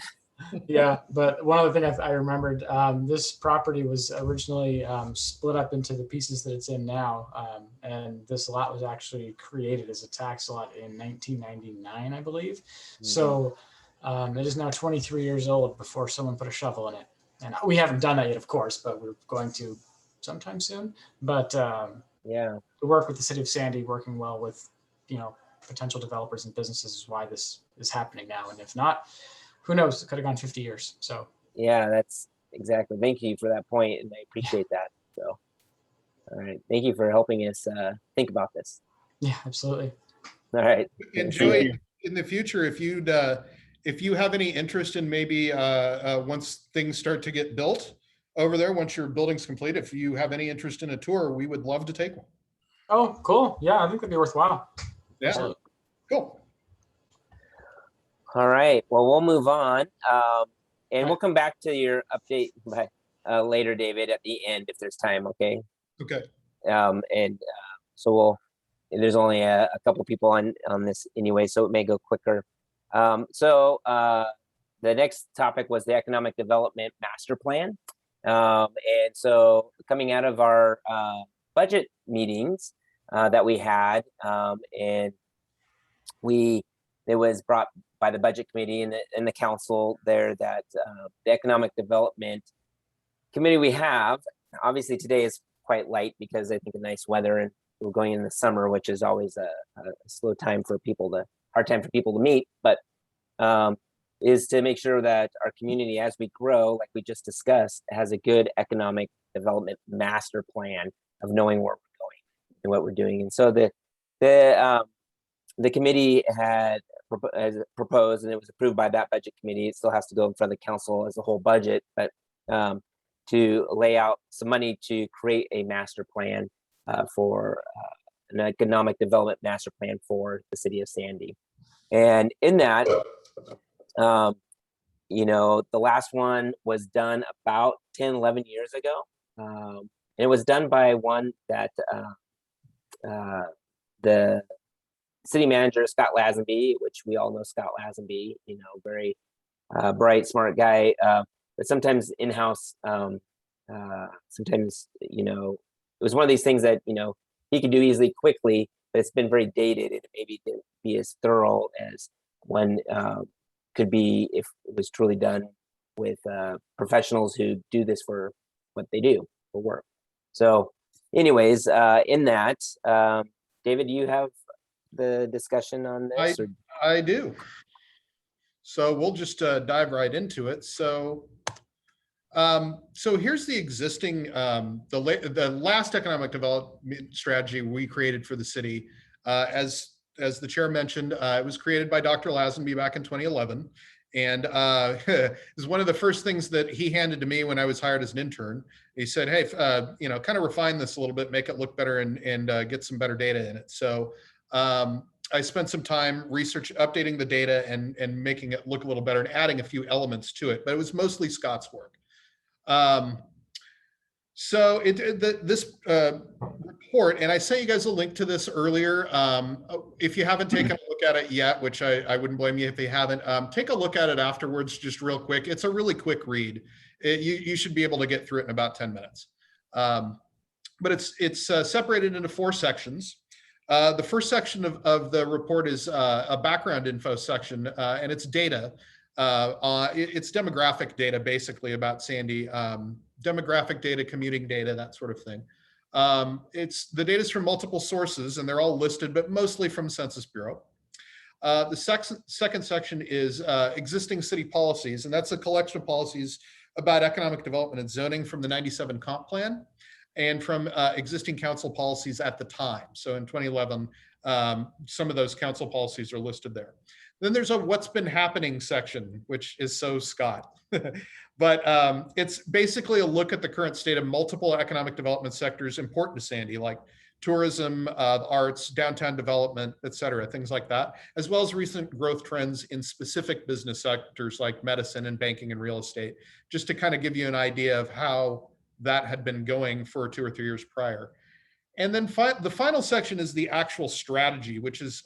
Yeah, but one other thing I remembered, this property was originally split up into the pieces that it's in now, and this lot was actually created as a tax lot in 1999, I believe. Mm-hmm. So it is now 23 years old before someone put a shovel in it, and we haven't done that yet, of course, but we're going to sometime soon. But yeah, we work with the city of Sandy, working well with potential developers and businesses is why this is happening now, and if not, who knows? It could have gone 50 years. So yeah, that's exactly. Thank you for that point, and I appreciate that. So, all right, thank you for helping us think about this. Yeah, absolutely. All right. And Joey, in the future, if you have any interest in maybe once things start to get built over there, once your building's complete, if you have any interest in a tour, we would love to take one. Oh, cool. Yeah, I think that'd be worthwhile. Yeah. Absolutely. Cool. All right. Well, we'll move on, and we'll come back to your update later, David, at the end if there's time. Okay. Okay. So there's only a couple people on this anyway, so it may go quicker. So the next topic was the economic development master plan, and so coming out of our budget meetings that we had, and it was brought by the budget committee and the council there that the economic development committee we have, obviously today is quite light because I think of nice weather and we're going in the summer, which is always a hard time for people to meet, but is to make sure that our community, as we grow, like we just discussed, has a good economic development master plan of knowing where we're going and what we're doing. And so the committee had proposed, and it was approved by that budget committee. It still has to go in front of the council as a whole budget, but to lay out some money to create a master plan for an economic development master plan for the city of Sandy. And in that, the last one was done about 10, 11 years ago. And it was done by one that the city manager, Scott Lazenby, which we all know Scott Lazenby, very bright, smart guy, but sometimes in-house, sometimes, it was one of these things that, he could do easily, quickly, but it's been very dated and maybe didn't be as thorough as one could be if it was truly done with professionals who do this for what they do for work. So anyways, in that, David, do you have the discussion on this? I do. So we'll just dive right into it. So here's the existing, the last economic development strategy we created for the city. As the chair mentioned, it was created by Dr. Lazenby back in 2011. And is one of the first things that he handed to me when I was hired as an intern. He said, hey, you know, kind of refine this a little bit, make it look better, and get some better data in it. So I spent some time updating the data and making it look a little better and adding a few elements to it, but it was mostly Scott's work. So this report, and I sent you guys a link to this earlier. If you haven't taken a look at it yet, which I wouldn't blame you if you haven't, take a look at it afterwards, just real quick. It's a really quick read. You should be able to get through it in about 10 minutes. But it's separated into 4 sections. The first section of the report is a background info section, and it's data. It's demographic data, basically, about Sandy. Demographic data, commuting data, that sort of thing. The data is from multiple sources, and they're all listed, but mostly from Census Bureau. The second section is existing city policies, and that's a collection of policies about economic development and zoning from the 97 comp plan and from existing council policies at the time. So in 2011, some of those council policies are listed there. Then there's a what's been happening section, which is so Scott. But it's basically a look at the current state of multiple economic development sectors important to Sandy, like tourism, the arts, downtown development, et cetera, things like that, as well as recent growth trends in specific business sectors like medicine and banking and real estate, just to kind of give you an idea of how that had been going for 2 or 3 years prior. And then the final section is the actual strategy, which was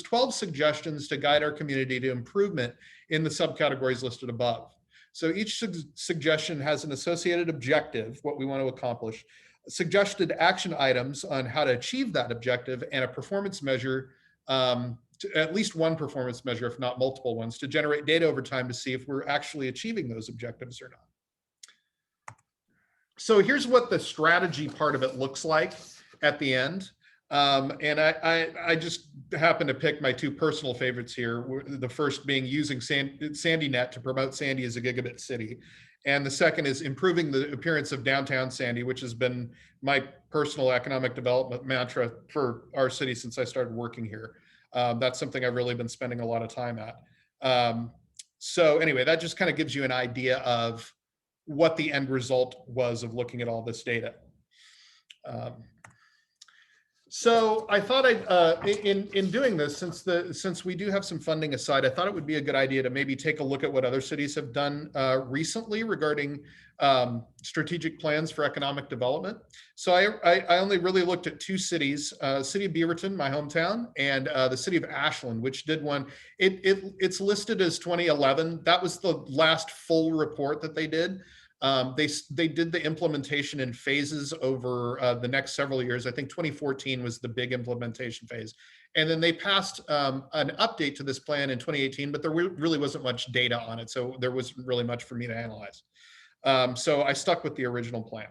12 suggestions to guide our community to improvement in the subcategories listed above. So each suggestion has an associated objective, what we want to accomplish, suggested action items on how to achieve that objective, and a performance measure, at least one performance measure, if not multiple ones, to generate data over time to see if we're actually achieving those objectives or not. So here's what the strategy part of it looks like at the end. And I just happen to pick my 2 personal favorites here. The first being using SandyNet to promote Sandy as a gigabit city. And the second is improving the appearance of downtown Sandy, which has been my personal economic development mantra for our city since I started working here. That's something I've really been spending a lot of time at. So anyway, that just kind of gives you an idea of what the end result was of looking at all this data. So I thought in doing this, since we do have some funding aside, I thought it would be a good idea to maybe take a look at what other cities have done recently regarding strategic plans for economic development. So I only really looked at 2 cities, city of Beaverton, my hometown, and the city of Ashland, which did one. It's listed as 2011. That was the last full report that they did. They did the implementation in phases over the next several years. I think 2014 was the big implementation phase. And then they passed an update to this plan in 2018, but there really wasn't much data on it. So there wasn't really much for me to analyze. So I stuck with the original plan.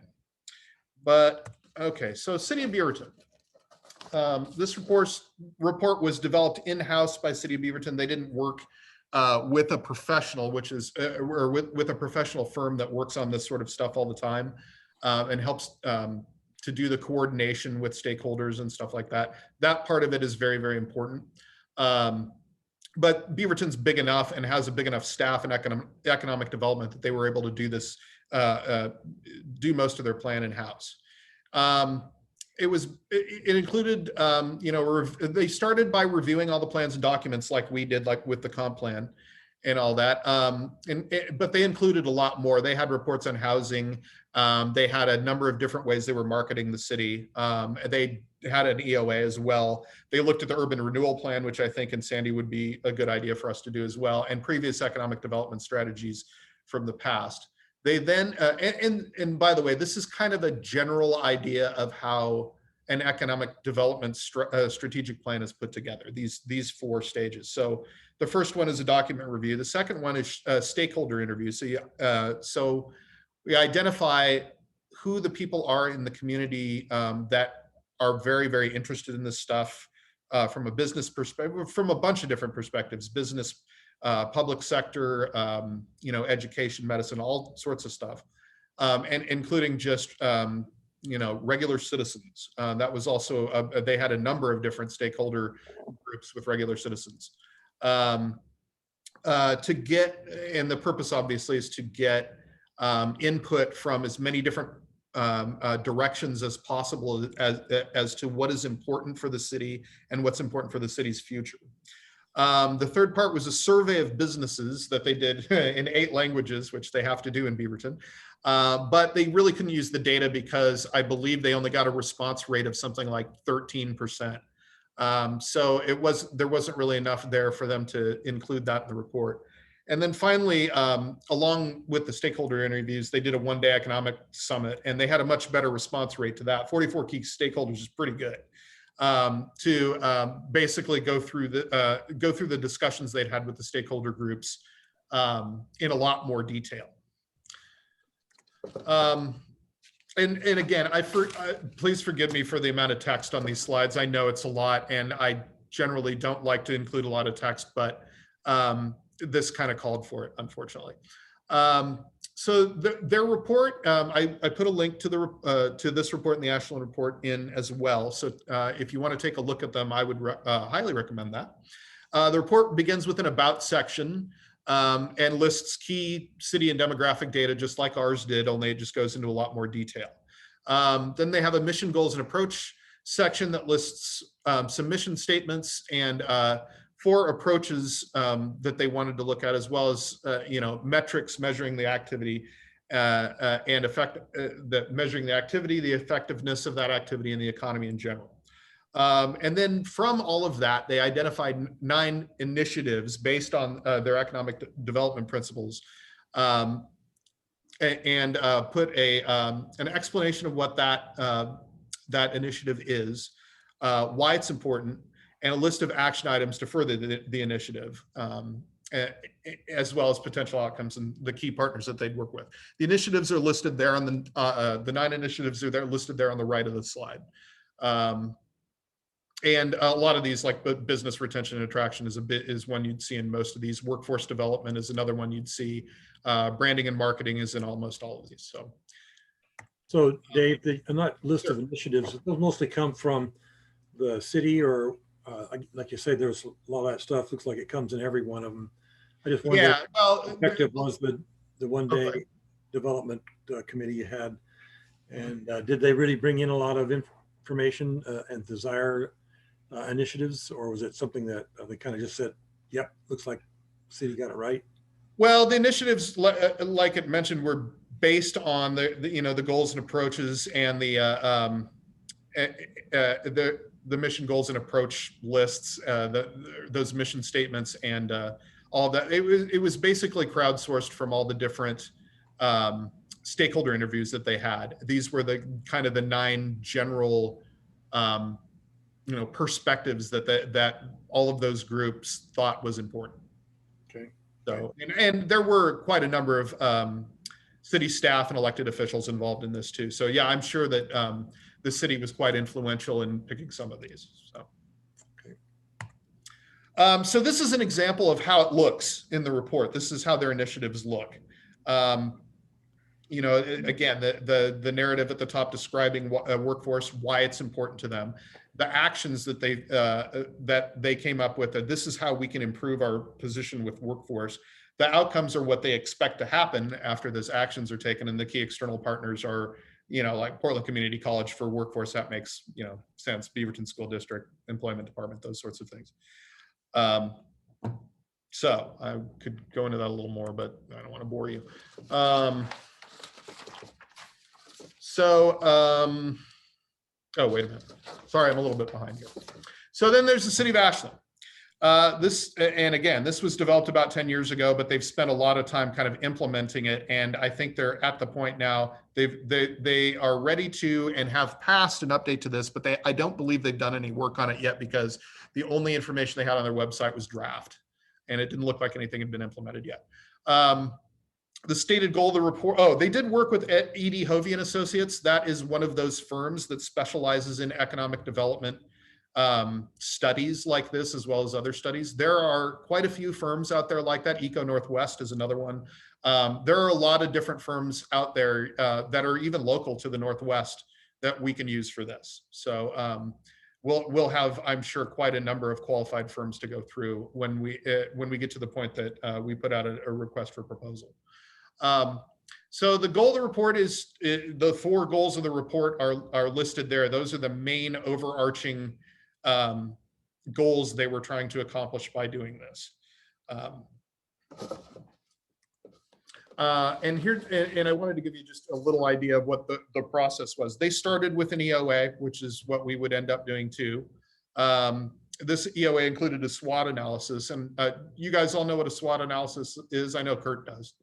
But okay, so City of Beaverton. This report was developed in-house by City of Beaverton. They didn't work with a professional, which is, or with a professional firm that works on this sort of stuff all the time and helps to do the coordination with stakeholders and stuff like that. That part of it is very, very important. But Beaverton's big enough and has a big enough staff and economic development that they were able to do this, do most of their plan in-house. It included, they started by reviewing all the plans and documents like we did, like with the comp plan and all that. But they included a lot more. They had reports on housing. They had a number of different ways they were marketing the city. They had an EOA as well. They looked at the urban renewal plan, which I think in Sandy would be a good idea for us to do as well, and previous economic development strategies from the past. They then, and by the way, this is kind of a general idea of how an economic development strategic plan is put together, these 4 stages. So the first one is a document review. The second one is a stakeholder interview. So we identify who the people are in the community that are very, very interested in this stuff from a business perspective, from a bunch of different perspectives, business, public sector, education, medicine, all sorts of stuff, and including just, regular citizens. That was also, they had a number of different stakeholder groups with regular citizens. to get, and the purpose obviously is to get input from as many different directions as possible as to what is important for the city and what's important for the city's future. The third part was a survey of businesses that they did in 8 languages, which they have to do in Beaverton. But they really couldn't use the data because I believe they only got a response rate of something like 13%. So there wasn't really enough there for them to include that in the report. And then finally, along with the stakeholder interviews, they did a one-day economic summit, and they had a much better response rate to that. 44 key stakeholders is pretty good, to basically go through the discussions they'd had with the stakeholder groups in a lot more detail. And again, please forgive me for the amount of text on these slides. I know it's a lot, and I generally don't like to include a lot of text, but this kind of called for it, unfortunately. So their report, I put a link to this report and the Ashland report in as well. So if you want to take a look at them, I would highly recommend that. The report begins with an about section and lists key city and demographic data, just like ours did, only it just goes into a lot more detail. Then they have a mission, goals, and approach section that lists some mission statements and 4 approaches that they wanted to look at, as well as metrics measuring the activity and measuring the activity, the effectiveness of that activity, and the economy in general. And then from all of that, they identified 9 initiatives based on their economic development principles, and put an explanation of what that initiative is, why it's important, and a list of action items to further the initiative, as well as potential outcomes and the key partners that they'd work with. The initiatives are listed there on the 9 initiatives are listed there on the right of the slide. And a lot of these, like business retention and attraction, is one you'd see in most of these. Workforce development is another one you'd see. Branding and marketing is in almost all of these. So Dave, on that list of initiatives, those mostly come from the city, or like you said, there's a lot of that stuff. Looks like it comes in every one of them. I just wonder how effective was the one-day development committee you had, and did they really bring in a lot of information and desire initiatives, or was it something that they kind of just said, "Yep, looks like the city got it right"? Well, the initiatives, like it mentioned, were based on the goals and approaches and the mission, goals, and approach lists, those mission statements, and all that. It was basically crowdsourced from all the different stakeholder interviews that they had. These were the kind of the 9 general perspectives that all of those groups thought was important. Okay. So, and there were quite a number of city staff and elected officials involved in this too. So yeah, I'm sure that the city was quite influential in picking some of these. So, okay. So this is an example of how it looks in the report. This is how their initiatives look. Again, the narrative at the top describing workforce, why it's important to them, the actions that they came up with. This is how we can improve our position with workforce. The outcomes are what they expect to happen after those actions are taken, and the key external partners are, like Portland Community College for workforce. That makes sense. Beaverton School District, Employment Department, those sorts of things. So I could go into that a little more, but I don't want to bore you. Oh, wait a minute. Sorry, I'm a little bit behind here. So then there's the city of Ashland. And again, this was developed about 10 years ago, but they've spent a lot of time kind of implementing it. And I think they're at the point now, they are ready to and have passed an update to this, but I don't believe they've done any work on it yet, because the only information they had on their website was draft, and it didn't look like anything had been implemented yet. The stated goal of the report, they did work with E.D. Hovey and Associates. That is one of those firms that specializes in economic development studies like this, as well as other studies. There are quite a few firms out there like that. Eco Northwest is another one. There are a lot of different firms out there that are even local to the Northwest that we can use for this. So we'll have, I'm sure, quite a number of qualified firms to go through when we get to the point that we put out a request for proposal. So the goal of the report is, the 4 goals of the report are listed there. Those are the main overarching goals they were trying to accomplish by doing this. And I wanted to give you just a little idea of what the process was. They started with an EOA, which is what we would end up doing too. This EOA included a SWOT analysis, and you guys all know what a SWOT analysis is. I know Kurt does.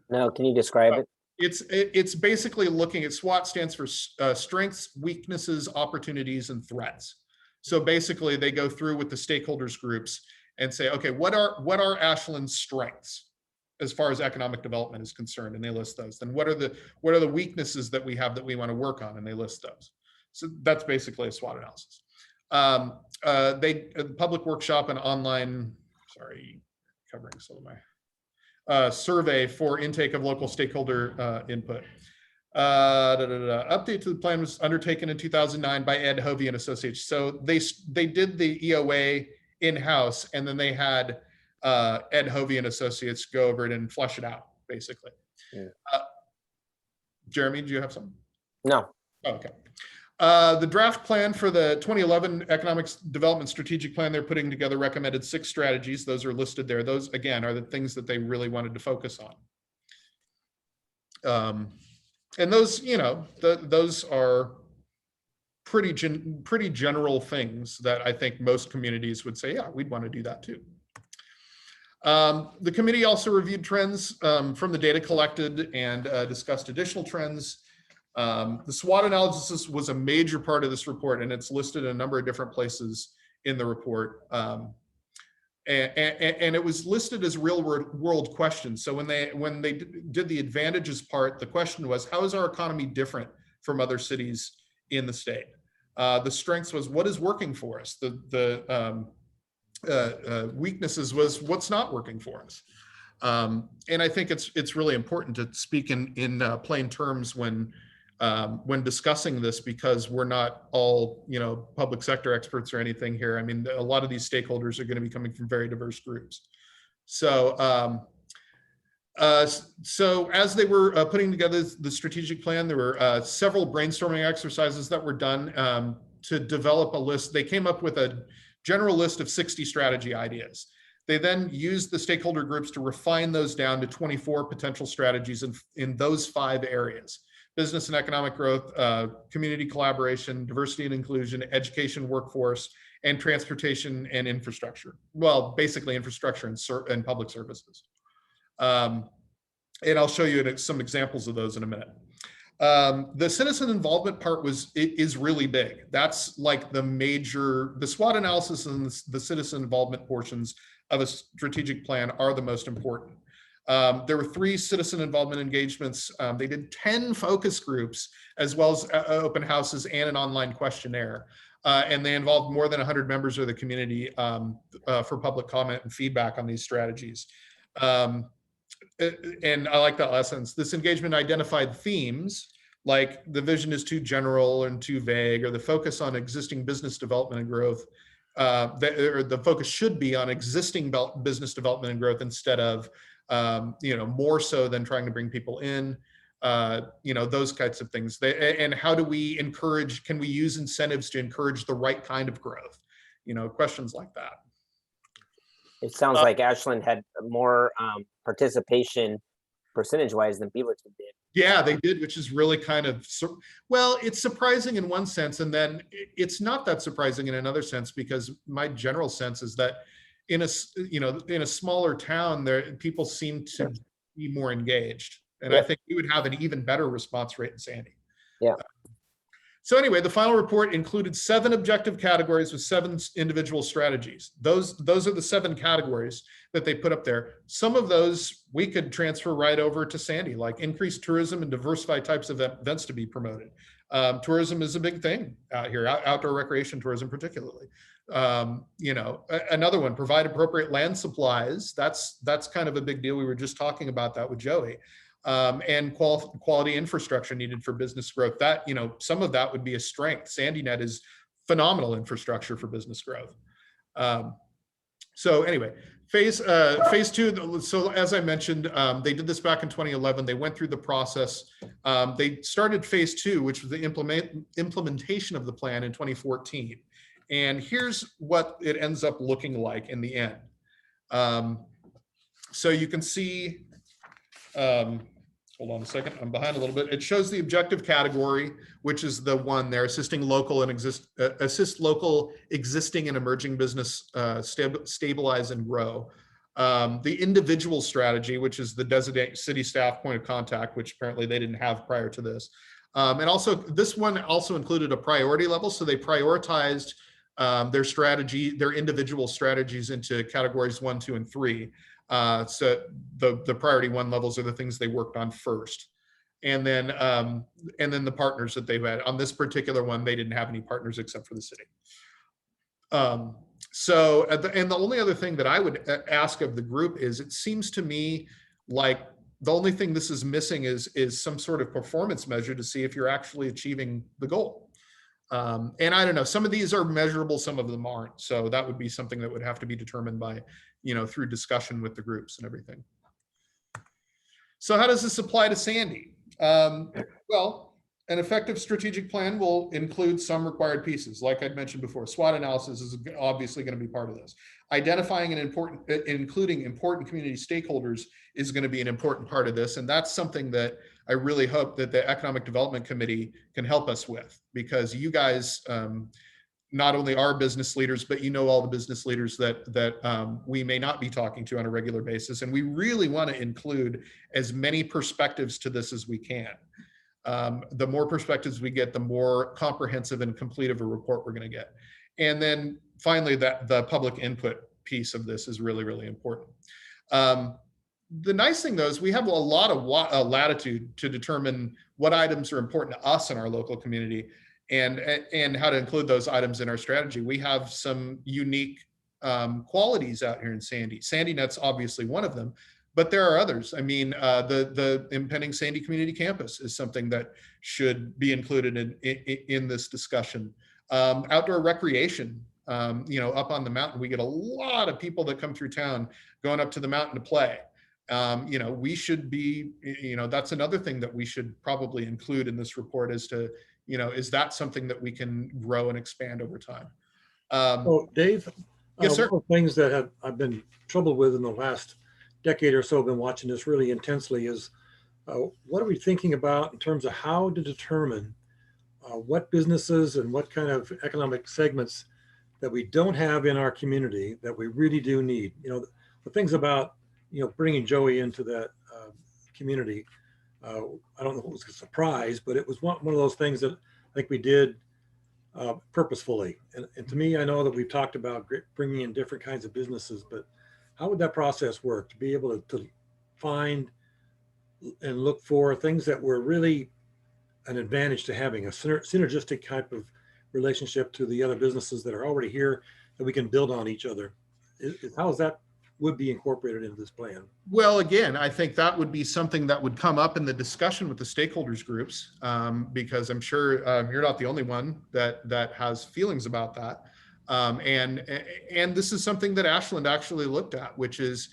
No, can you describe it? It's basically looking at, SWOT stands for strengths, weaknesses, opportunities, and threats. So basically they go through with the stakeholders groups and say, okay, what are Ashland's strengths as far as economic development is concerned? And they list those. Then what are the weaknesses that we have that we want to work on? And they list those. So that's basically a SWOT analysis. Public workshop and online, covering some of my survey for intake of local stakeholder input. Update to the plan was undertaken in 2009 by Ed Hovey and Associates. So they did the EOA in-house, and then they had Ed Hovey and Associates go over it and flesh it out, basically. Yeah. Jeremy, do you have something? No. Oh, okay. The draft plan for the 2011 Economic Development Strategic Plan, they're putting together recommended 6 strategies. Those are listed there. Those, again, are the things that they really wanted to focus on. And those, those are pretty general things that I think most communities would say, yeah, we'd want to do that too. The committee also reviewed trends from the data collected and discussed additional trends. The SWOT analysis was a major part of this report, and it's listed in a number of different places in the report. And it was listed as real world questions. So when they did the advantages part, the question was, how is our economy different from other cities in the state? The strengths was, what is working for us? The weaknesses was, what's not working for us? And I think it's really important to speak in plain terms when discussing this, because we're not all, public sector experts or anything here. I mean, a lot of these stakeholders are going to be coming from very diverse groups. So, so as they were putting together the strategic plan, there were several brainstorming exercises that were done to develop a list. They came up with a general list of 60 strategy ideas. They then used the stakeholder groups to refine those down to 24 potential strategies in those 5 areas: business and economic growth, community collaboration, diversity and inclusion, education, workforce, and transportation and infrastructure. Well, basically infrastructure and public services. And I'll show you some examples of those in a minute. The citizen involvement part is really big. That's like the SWOT analysis and the citizen involvement portions of a strategic plan are the most important. There were 3 citizen involvement engagements. They did 10 focus groups, as well as open houses and an online questionnaire. And they involved more than 100 members of the community for public comment and feedback on these strategies. And I like that last sentence. This engagement identified themes like the vision is too general and too vague, or the focus on existing business development and growth. Or the focus should be on existing business development and growth instead of more so than trying to bring people in, those kinds of things. And how do we encourage, can we use incentives to encourage the right kind of growth? Questions like that. It sounds like Ashland had more participation percentage-wise than Beaverton did. Yeah, they did, which is really kind of, well, it's surprising in one sense, and then it's not that surprising in another sense, because my general sense is that in a smaller town, people seem to be more engaged, and I think we would have an even better response rate in Sandy. Yeah. So anyway, the final report included 7 objective categories with 7 individual strategies. Those are the 7 categories that they put up there. Some of those we could transfer right over to Sandy, like increased tourism and diversified types of events to be promoted. Tourism is a big thing out here, outdoor recreation tourism particularly. Another one, provide appropriate land supplies. That's kind of a big deal. We were just talking about that with Joey. And quality infrastructure needed for business growth. That, some of that would be a strength. SandyNet is phenomenal infrastructure for business growth. So anyway, phase two. So as I mentioned, they did this back in 2011. They went through the process. They started phase two, which was the implementation of the plan in 2014. And here's what it ends up looking like in the end. So you can see, hold on a second, I'm behind a little bit. It shows the objective category, which is the one there, assisting local and assist local existing and emerging business stabilize and grow. The individual strategy, which is the designated city staff point of contact, which apparently they didn't have prior to this. And also this one also included a priority level. So they prioritized their strategy, their individual strategies into categories 1, 2, and 3. So the priority 1 levels are the things they worked on first. And then the partners that they've had. On this particular one, they didn't have any partners except for the city. So, and the only other thing that I would ask of the group is, it seems to me like the only thing this is missing is some sort of performance measure to see if you're actually achieving the goal. And I don't know, some of these are measurable, some of them aren't. So that would be something that would have to be determined by, through discussion with the groups and everything. So how does this apply to Sandy? Well, an effective strategic plan will include some required pieces. Like I'd mentioned before, SWOT analysis is obviously going to be part of this. Identifying including important community stakeholders is going to be an important part of this. And that's something that I really hope that the Economic Development Committee can help us with, because you guys not only are business leaders, but all the business leaders that we may not be talking to on a regular basis. And we really want to include as many perspectives to this as we can. The more perspectives we get, the more comprehensive and complete of a report we're going to get. And then finally, the public input piece of this is really, really important. The nice thing though is we have a lot of latitude to determine what items are important to us in our local community and how to include those items in our strategy. We have some unique qualities out here in Sandy. Sandy Net's obviously one of them, but there are others. I mean, the impending Sandy Community Campus is something that should be included in this discussion. Outdoor recreation, up on the mountain, we get a lot of people that come through town going up to the mountain to play. We should be, that's another thing that we should probably include in this report as to, is that something that we can grow and expand over time? So Dave, yes, sir. One of the things that I've been troubled with in the last decade or so, I've been watching this really intensely, is what are we thinking about in terms of how to determine what businesses and what kind of economic segments that we don't have in our community that we really do need? The things about, bringing Joey into that community, I don't know if it was a surprise, but it was one of those things that I think we did purposefully. And to me, I know that we've talked about bringing in different kinds of businesses, but how would that process work to be able to find and look for things that were really an advantage to having a synergistic type of relationship to the other businesses that are already here, that we can build on each other? How is that would be incorporated into this plan? Well, again, I think that would be something that would come up in the discussion with the stakeholders groups, because I'm sure you're not the only one that has feelings about that. And this is something that Ashland actually looked at, which is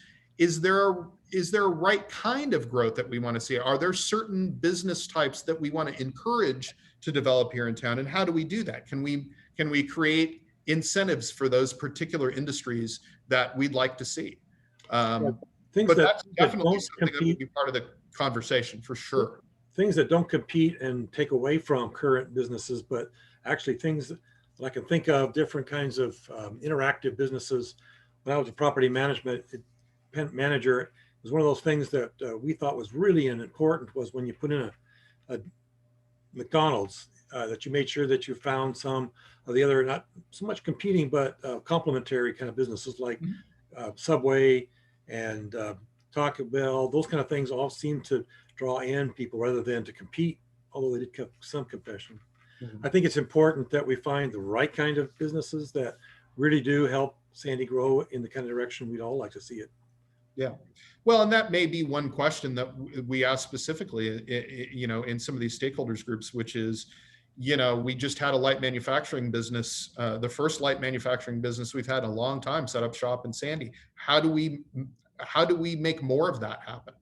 there a right kind of growth that we want to see? Are there certain business types that we want to encourage to develop here in town? And how do we do that? Can we create incentives for those particular industries that we'd like to see? But that's definitely something that would be part of the conversation for sure. Things that don't compete and take away from current businesses, but actually things that I can think of, different kinds of interactive businesses. When I was a property management manager, it was one of those things that we thought was really important, was when you put in a McDonald's, that you made sure that you found some of the other, not so much competing, but complementary kind of businesses like Subway and Taco Bell. Those kind of things all seem to draw in people rather than to compete, although they did have some competition. I think it's important that we find the right kind of businesses that really do help Sandy grow in the kind of direction we'd all like to see it. Yeah. Well, and that may be one question that we ask specifically, in some of these stakeholders groups, which is, you know, we just had a light manufacturing business, the first light manufacturing business we've had in a long time, set up shop in Sandy. How do we make more of that happen?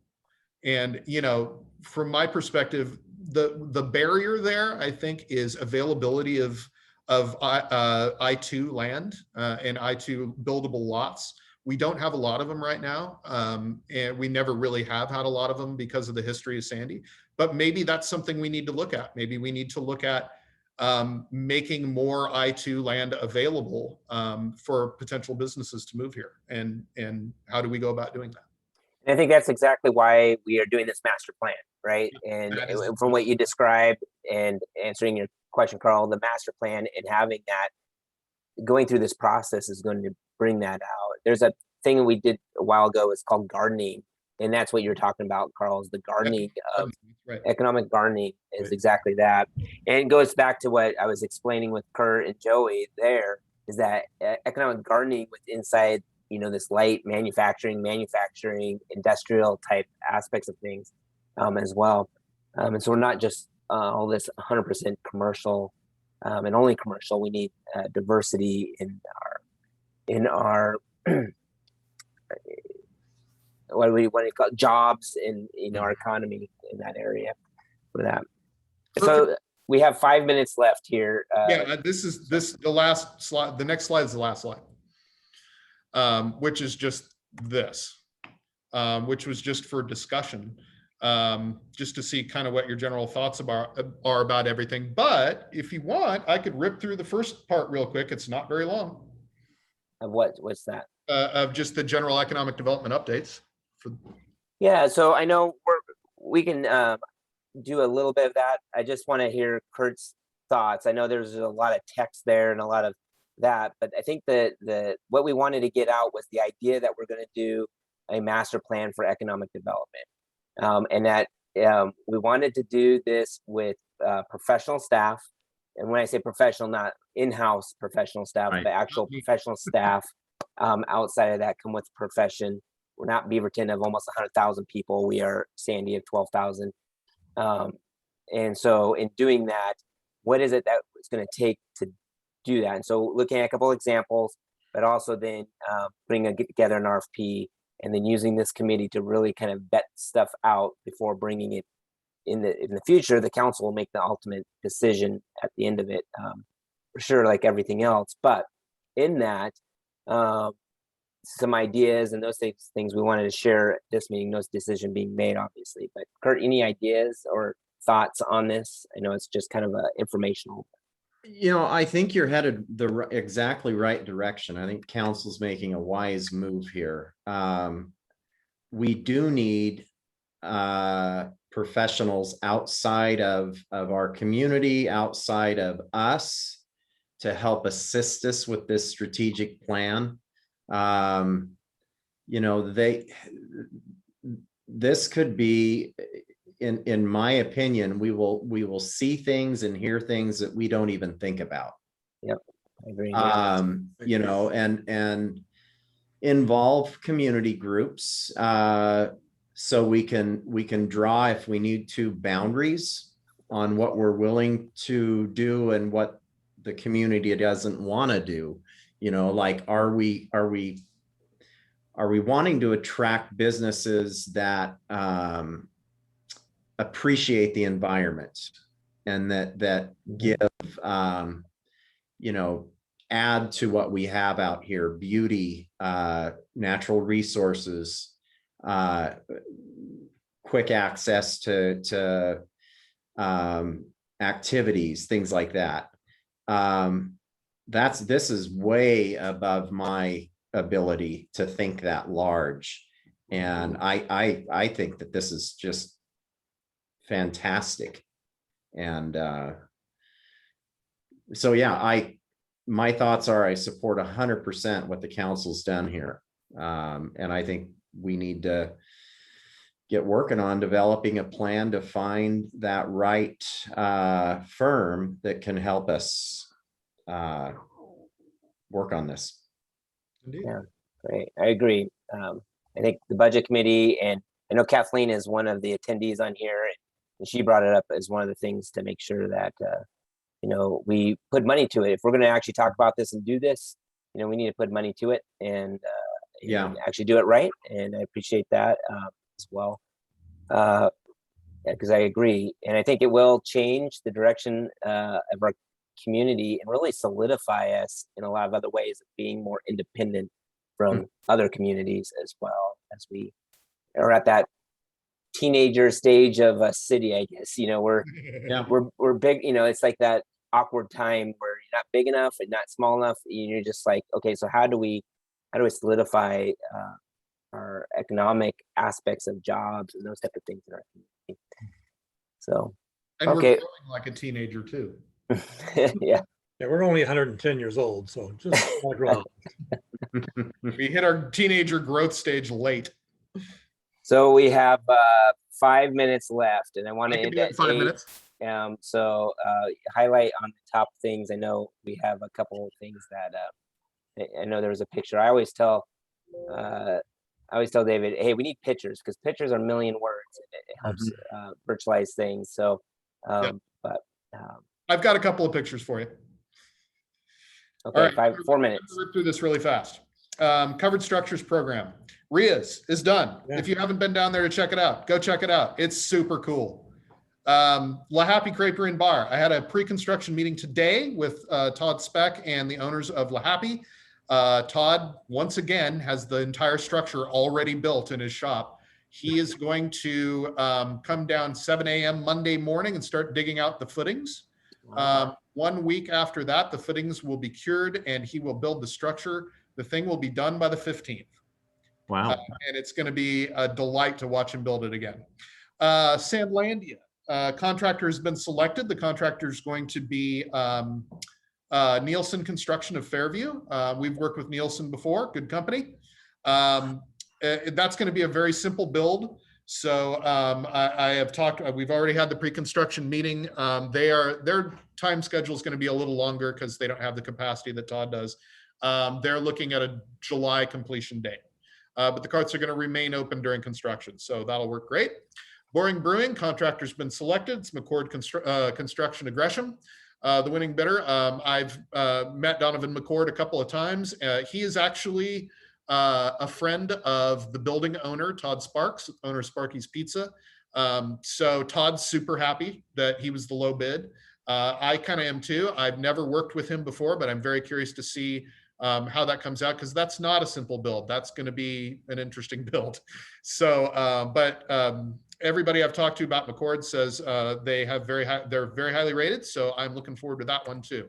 And, you know, from my perspective, the barrier there, I think, is availability of I2 land and I2 buildable lots. We don't have a lot of them right now, and we never really have had a lot of them because of the history of Sandy. But maybe that's something we need to look at. Maybe we need to look at making more I2 land available for potential businesses to move here. And how do we go about doing that? And I think that's exactly why we are doing this master plan, right? And from what you described and answering your question, Carl, the master plan and having that, going through this process is going to bring that out. There's a thing we did a while ago, it's called gardening. And that's what you're talking about, Carl, is the gardening of economic gardening is exactly that. And it goes back to what I was explaining with Kurt and Joey there, is that economic gardening with inside, you know, this light manufacturing, industrial type aspects of things as well. And so we're not just all this 100% commercial and only commercial. We need diversity in our what do we want to call it? Jobs in our economy in that area for that. Perfect. So we have 5 minutes left here. This is the last slide. The next slide is the last slide. Which is just this, which was just for discussion, just to see kind of what your general thoughts are about everything. But if you want, I could rip through the first part real quick. It's not very long. Of what's that? Of just the general economic development updates. Yeah, so I know we can do a little bit of that. I just want to hear Kurt's thoughts. I know there's a lot of text there and a lot of that, but I think that what we wanted to get out was the idea that we're going to do a master plan for economic development, and that we wanted to do this with professional staff. And when I say professional, not in-house professional staff, Right. but actual professional staff outside of that come with profession. We're not Beaverton of almost 100,000 people. We are Sandy of 12,000. And so in doing that, what is it that it's going to take to do that? And so looking at a couple examples, but also then bringing together an RFP and then using this committee to really kind of vet stuff out before bringing it in the future. The council will make the ultimate decision at the end of it, for sure, like everything else. But in that, some ideas and those things we wanted to share at this meeting, no decision being made, obviously. But Kurt, any ideas or thoughts on this? I know it's just kind of a informational. You know, I think you're headed the exactly right direction. I think council's making a wise move here. We do need professionals outside of our community, outside of us, to help assist us with this strategic plan. You know, this could be, in my opinion, we will see things and hear things that we don't even think about. Yep, I agree. You know, and involve community groups, so we can draw, if we need to, boundaries on what we're willing to do and what the community doesn't want to do. You know, like, are we wanting to attract businesses that appreciate the environment and that give, you know, add to what we have out here: beauty, natural resources, quick access to activities, things like that. This is way above my ability to think that large, and I think that this is just fantastic. And so yeah, my thoughts are, I support 100% what the council's done here, and I think we need to get working on developing a plan to find that right firm that can help us work on this. Indeed. Yeah, great. I agree. I think the budget committee, and I know Kathleen is one of the attendees on here, and she brought it up as one of the things to make sure that we put money to it. If we're going to actually talk about this and do this, we need to put money to it and actually do it right. And I appreciate that as well. Because I agree. And I think it will change the direction of our community and really solidify us in a lot of other ways of being more independent from other communities, as well as we are at that teenager stage of a city, I guess. We're big, it's like that awkward time where you're not big enough and not small enough. You're just like, okay, so how do we solidify our economic aspects of jobs and those type of things in our community? So, And okay. we're growing like a teenager too. Yeah. Yeah, we're only 110 years old, so just not growing. We hit our teenager growth stage late. So we have 5 minutes left, and I want to end at 5 8. minutes. So highlight on the top things. I know we have a couple of things that I know there was a picture. I always tell David, hey, we need pictures because pictures are a million words. It helps virtualize things. So, but I've got a couple of pictures for you. Okay, All right, 4 minutes. Rip through this really fast. Covered Structures Program. RIA's is done. Yeah. If you haven't been down there to check it out, go check it out. It's super cool. La Happy Creperie and Bar. I had a pre-construction meeting today with Todd Speck and the owners of La Happy. Todd, once again, has the entire structure already built in his shop. He is going to come down 7 a.m. Monday morning and start digging out the footings. 1 week after that, the footings will be cured and he will build the structure. The thing will be done by the 15th. Wow. And it's going to be a delight to watch him build it again. Sandlandia. Contractor has been selected. The contractor is going to be Nielsen Construction of Fairview. We've worked with Nielsen before, good company. That's going to be a very simple build. So I have talked, we've already had the pre-construction meeting. Their time schedule is going to be a little longer because they don't have the capacity that Todd does. They're looking at a July completion date. But the carts are going to remain open during construction. So that'll work great. Boring Brewing, contractor's been selected. It's McCord Construction of Gresham, the winning bidder. I've met Donovan McCord a couple of times. He is actually a friend of the building owner, Todd Sparks, owner of Sparky's Pizza. So Todd's super happy that he was the low bid. I kind of am too. I've never worked with him before, but I'm very curious to see how that comes out, because that's not a simple build. That's going to be an interesting build. So, everybody I've talked to about McCord says they're very highly rated. So I'm looking forward to that one too.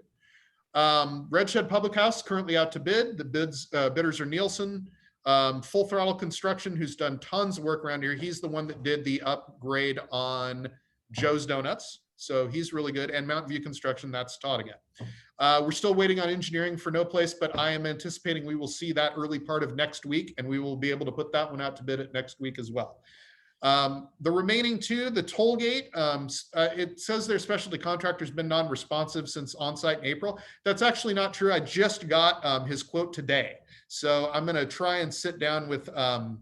Red Shed Public House currently out to bid. The bidders are Nielsen. Full Throttle Construction, who's done tons of work around here. He's the one that did the upgrade on Joe's Donuts. So he's really good. And Mountain View Construction, that's Todd again. We're still waiting on engineering for No Place, but I am anticipating we will see that early part of next week, and we will be able to put that one out to bid it next week as well. The remaining two, the toll gate, it says their specialty contractor's been non-responsive since on-site in April. That's actually not true. I just got his quote today. So I'm going to try and sit down with Ron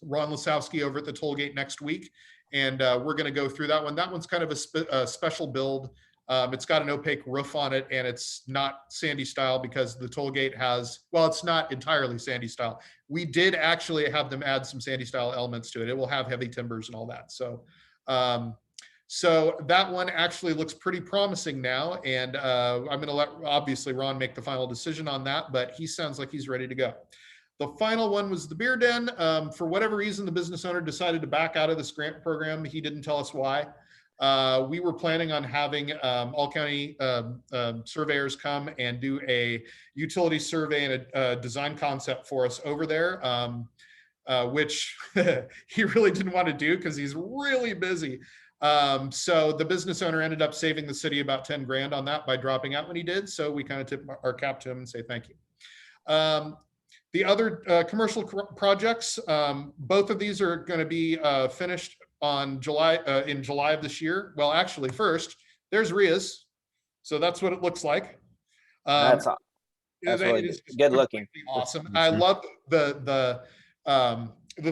Lasowski over at the toll gate next week. And we're going to go through that one. That one's kind of a special build. It's got an opaque roof on it, and it's not Sandy style because the toll gate has, well, it's not entirely Sandy style. We did actually have them add some Sandy style elements to it. It will have heavy timbers and all that. So, so that one actually looks pretty promising now. And I'm going to let, obviously, Ron make the final decision on that, but he sounds like he's ready to go. The final one was the Beer Den. For whatever reason, the business owner decided to back out of this grant program. He didn't tell us why. We were planning on having all county surveyors come and do a utility survey and a design concept for us over there, which he really didn't want to do because he's really busy. So the business owner ended up saving the city about 10 grand on that by dropping out when he did. So we kind of tip our cap to him and say thank you. The other commercial projects, both of these are going to be finished on in July of this year. Well, actually, first there's RIA's, so that's what it looks like. That's really good looking. Awesome. I love the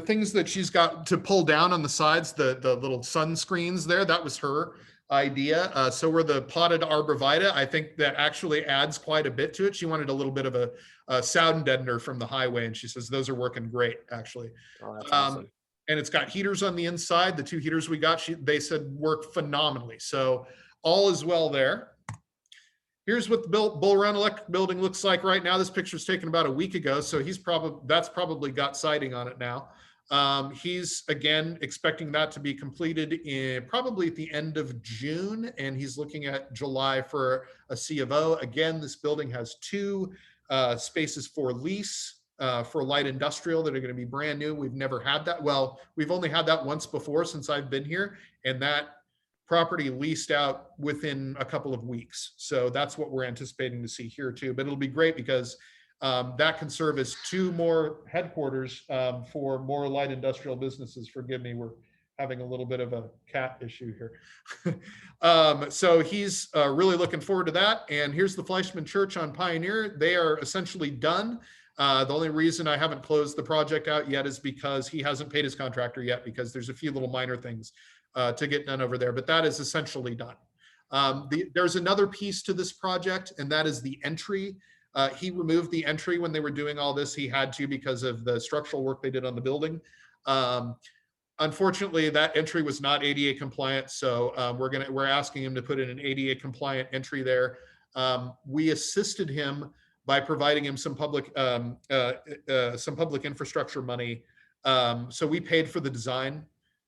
things that she's got to pull down on the sides, the little sun screens there. That was her. idea. So were the potted arborvitae. I think that actually adds quite a bit to it. She wanted a little bit of a sound deadener from the highway, and she says those are working great, actually. Oh, that's awesome. And it's got heaters on the inside. The 2 heaters we got, they said work phenomenally. So all is well there. Here's what the Bull Run Electric Building looks like right now. This picture was taken about a week ago, so that's probably got siding on it now. He's again expecting that to be completed probably at the end of June, and he's looking at July for a C of O. Again, this building has 2 spaces for lease for light industrial that are going to be brand new. We've never had that. Well, we've only had that once before since I've been here, and that property leased out within a couple of weeks. So that's what we're anticipating to see here too. But it'll be great because that can serve as 2 more headquarters for more light industrial businesses. Forgive me, we're having a little bit of a cat issue here. So he's really looking forward to that. And here's the Fleischmann Church on Pioneer. They are essentially done. The only reason I haven't closed the project out yet is because he hasn't paid his contractor yet, because there's a few little minor things to get done over there, but that is essentially done. There's another piece to this project, and that is the entry. He removed the entry when they were doing all this. He had to because of the structural work they did on the building. Unfortunately, that entry was not ADA compliant, so we're asking him to put in an ADA compliant entry there. We assisted him by providing him some public infrastructure money. So we paid for the design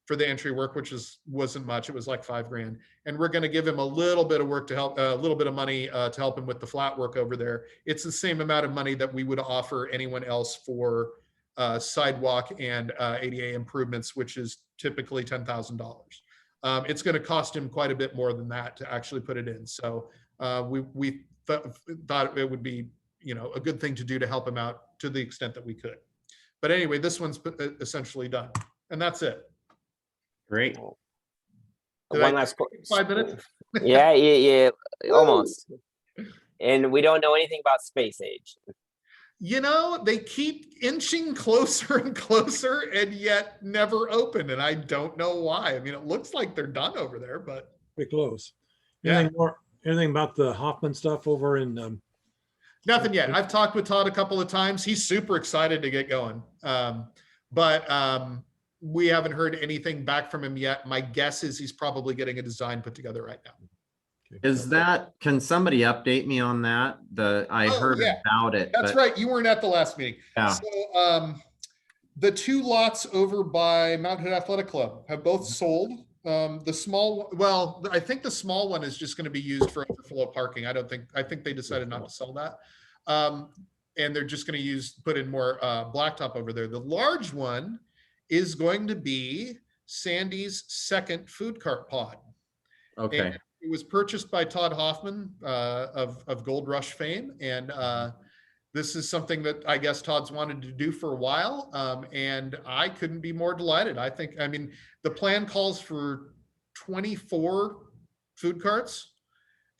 for the entry work, which wasn't much. It was like $5,000, and we're going to give him a little bit of work to help, a little bit of money to help him with the flat work over there. It's the same amount of money that we would offer anyone else for sidewalk and ADA improvements, which is typically $10,000. It's going to cost him quite a bit more than that to actually put it in. So we thought it would be, a good thing to do to help him out to the extent that we could. But anyway, this one's essentially done, and that's it. Great. One last 5 minutes. yeah, almost. And we don't know anything about space age. They keep inching closer and closer, and yet never open, and I don't know why. I mean, it looks like they're done over there, but Pretty close. Yeah. Anything about the Hoffman stuff over in? nothing yet. I've talked with Todd a couple of times. He's super excited to get going, but we haven't heard anything back from him yet. My guess is he's probably getting a design put together right now. Can somebody update me on that? I heard about it. That's right. You weren't at the last meeting. Yeah. So the 2 lots over by Mount Hood Athletic Club have both sold. The small, well, I think the small one is just going to be used for overflow parking. I think they decided not to sell that. And they're just going to put in more blacktop over there. The large one is going to be Sandy's second food cart pod. Okay. And it was purchased by Todd Hoffman of Gold Rush fame. And this is something that I guess Todd's wanted to do for a while. And I couldn't be more delighted. I mean, the plan calls for 24 food carts.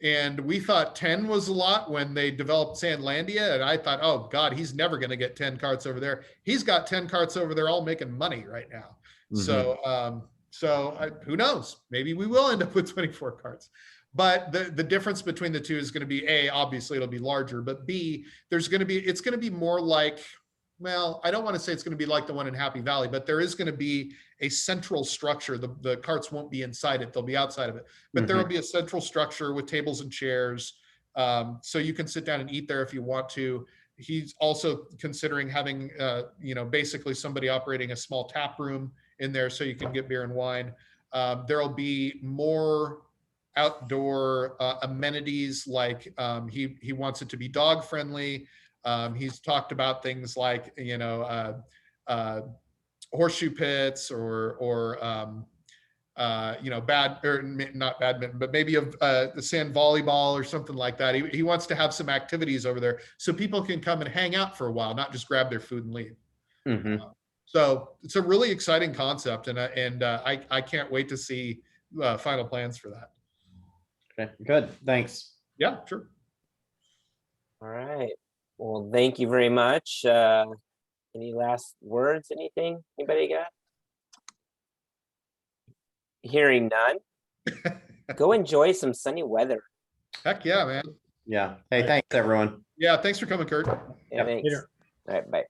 And we thought 10 was a lot when they developed Sandlandia. And I thought, oh God, he's never going to get 10 carts over there. He's got 10 carts over there all making money right now. Mm-hmm. So who knows? Maybe we will end up with 24 carts. But the difference between the two is going to be A, obviously it'll be larger, but B, it's going to be more like, well, I don't want to say it's going to be like the one in Happy Valley, but there is going to be a central structure. The carts won't be inside it. They'll be outside of it, but there will be a central structure with tables and chairs. So you can sit down and eat there if you want to. He's also considering having, basically somebody operating a small tap room in there so you can get beer and wine. There'll be more outdoor amenities, like he wants it to be dog friendly. He's talked about things like, horseshoe pits or not badminton, but maybe the sand volleyball or something like that. He wants to have some activities over there so people can come and hang out for a while, not just grab their food and leave. Mm-hmm. So it's a really exciting concept, and I can't wait to see final plans for that. Okay, good. Thanks. Yeah, sure. All right. Well, thank you very much. Any last words? Anything? Anybody got? Hearing none. Go enjoy some sunny weather. Heck yeah, man. Yeah. Hey, thanks, everyone. Yeah, thanks for coming, Kurt. Yeah, thanks. Later. All right, bye.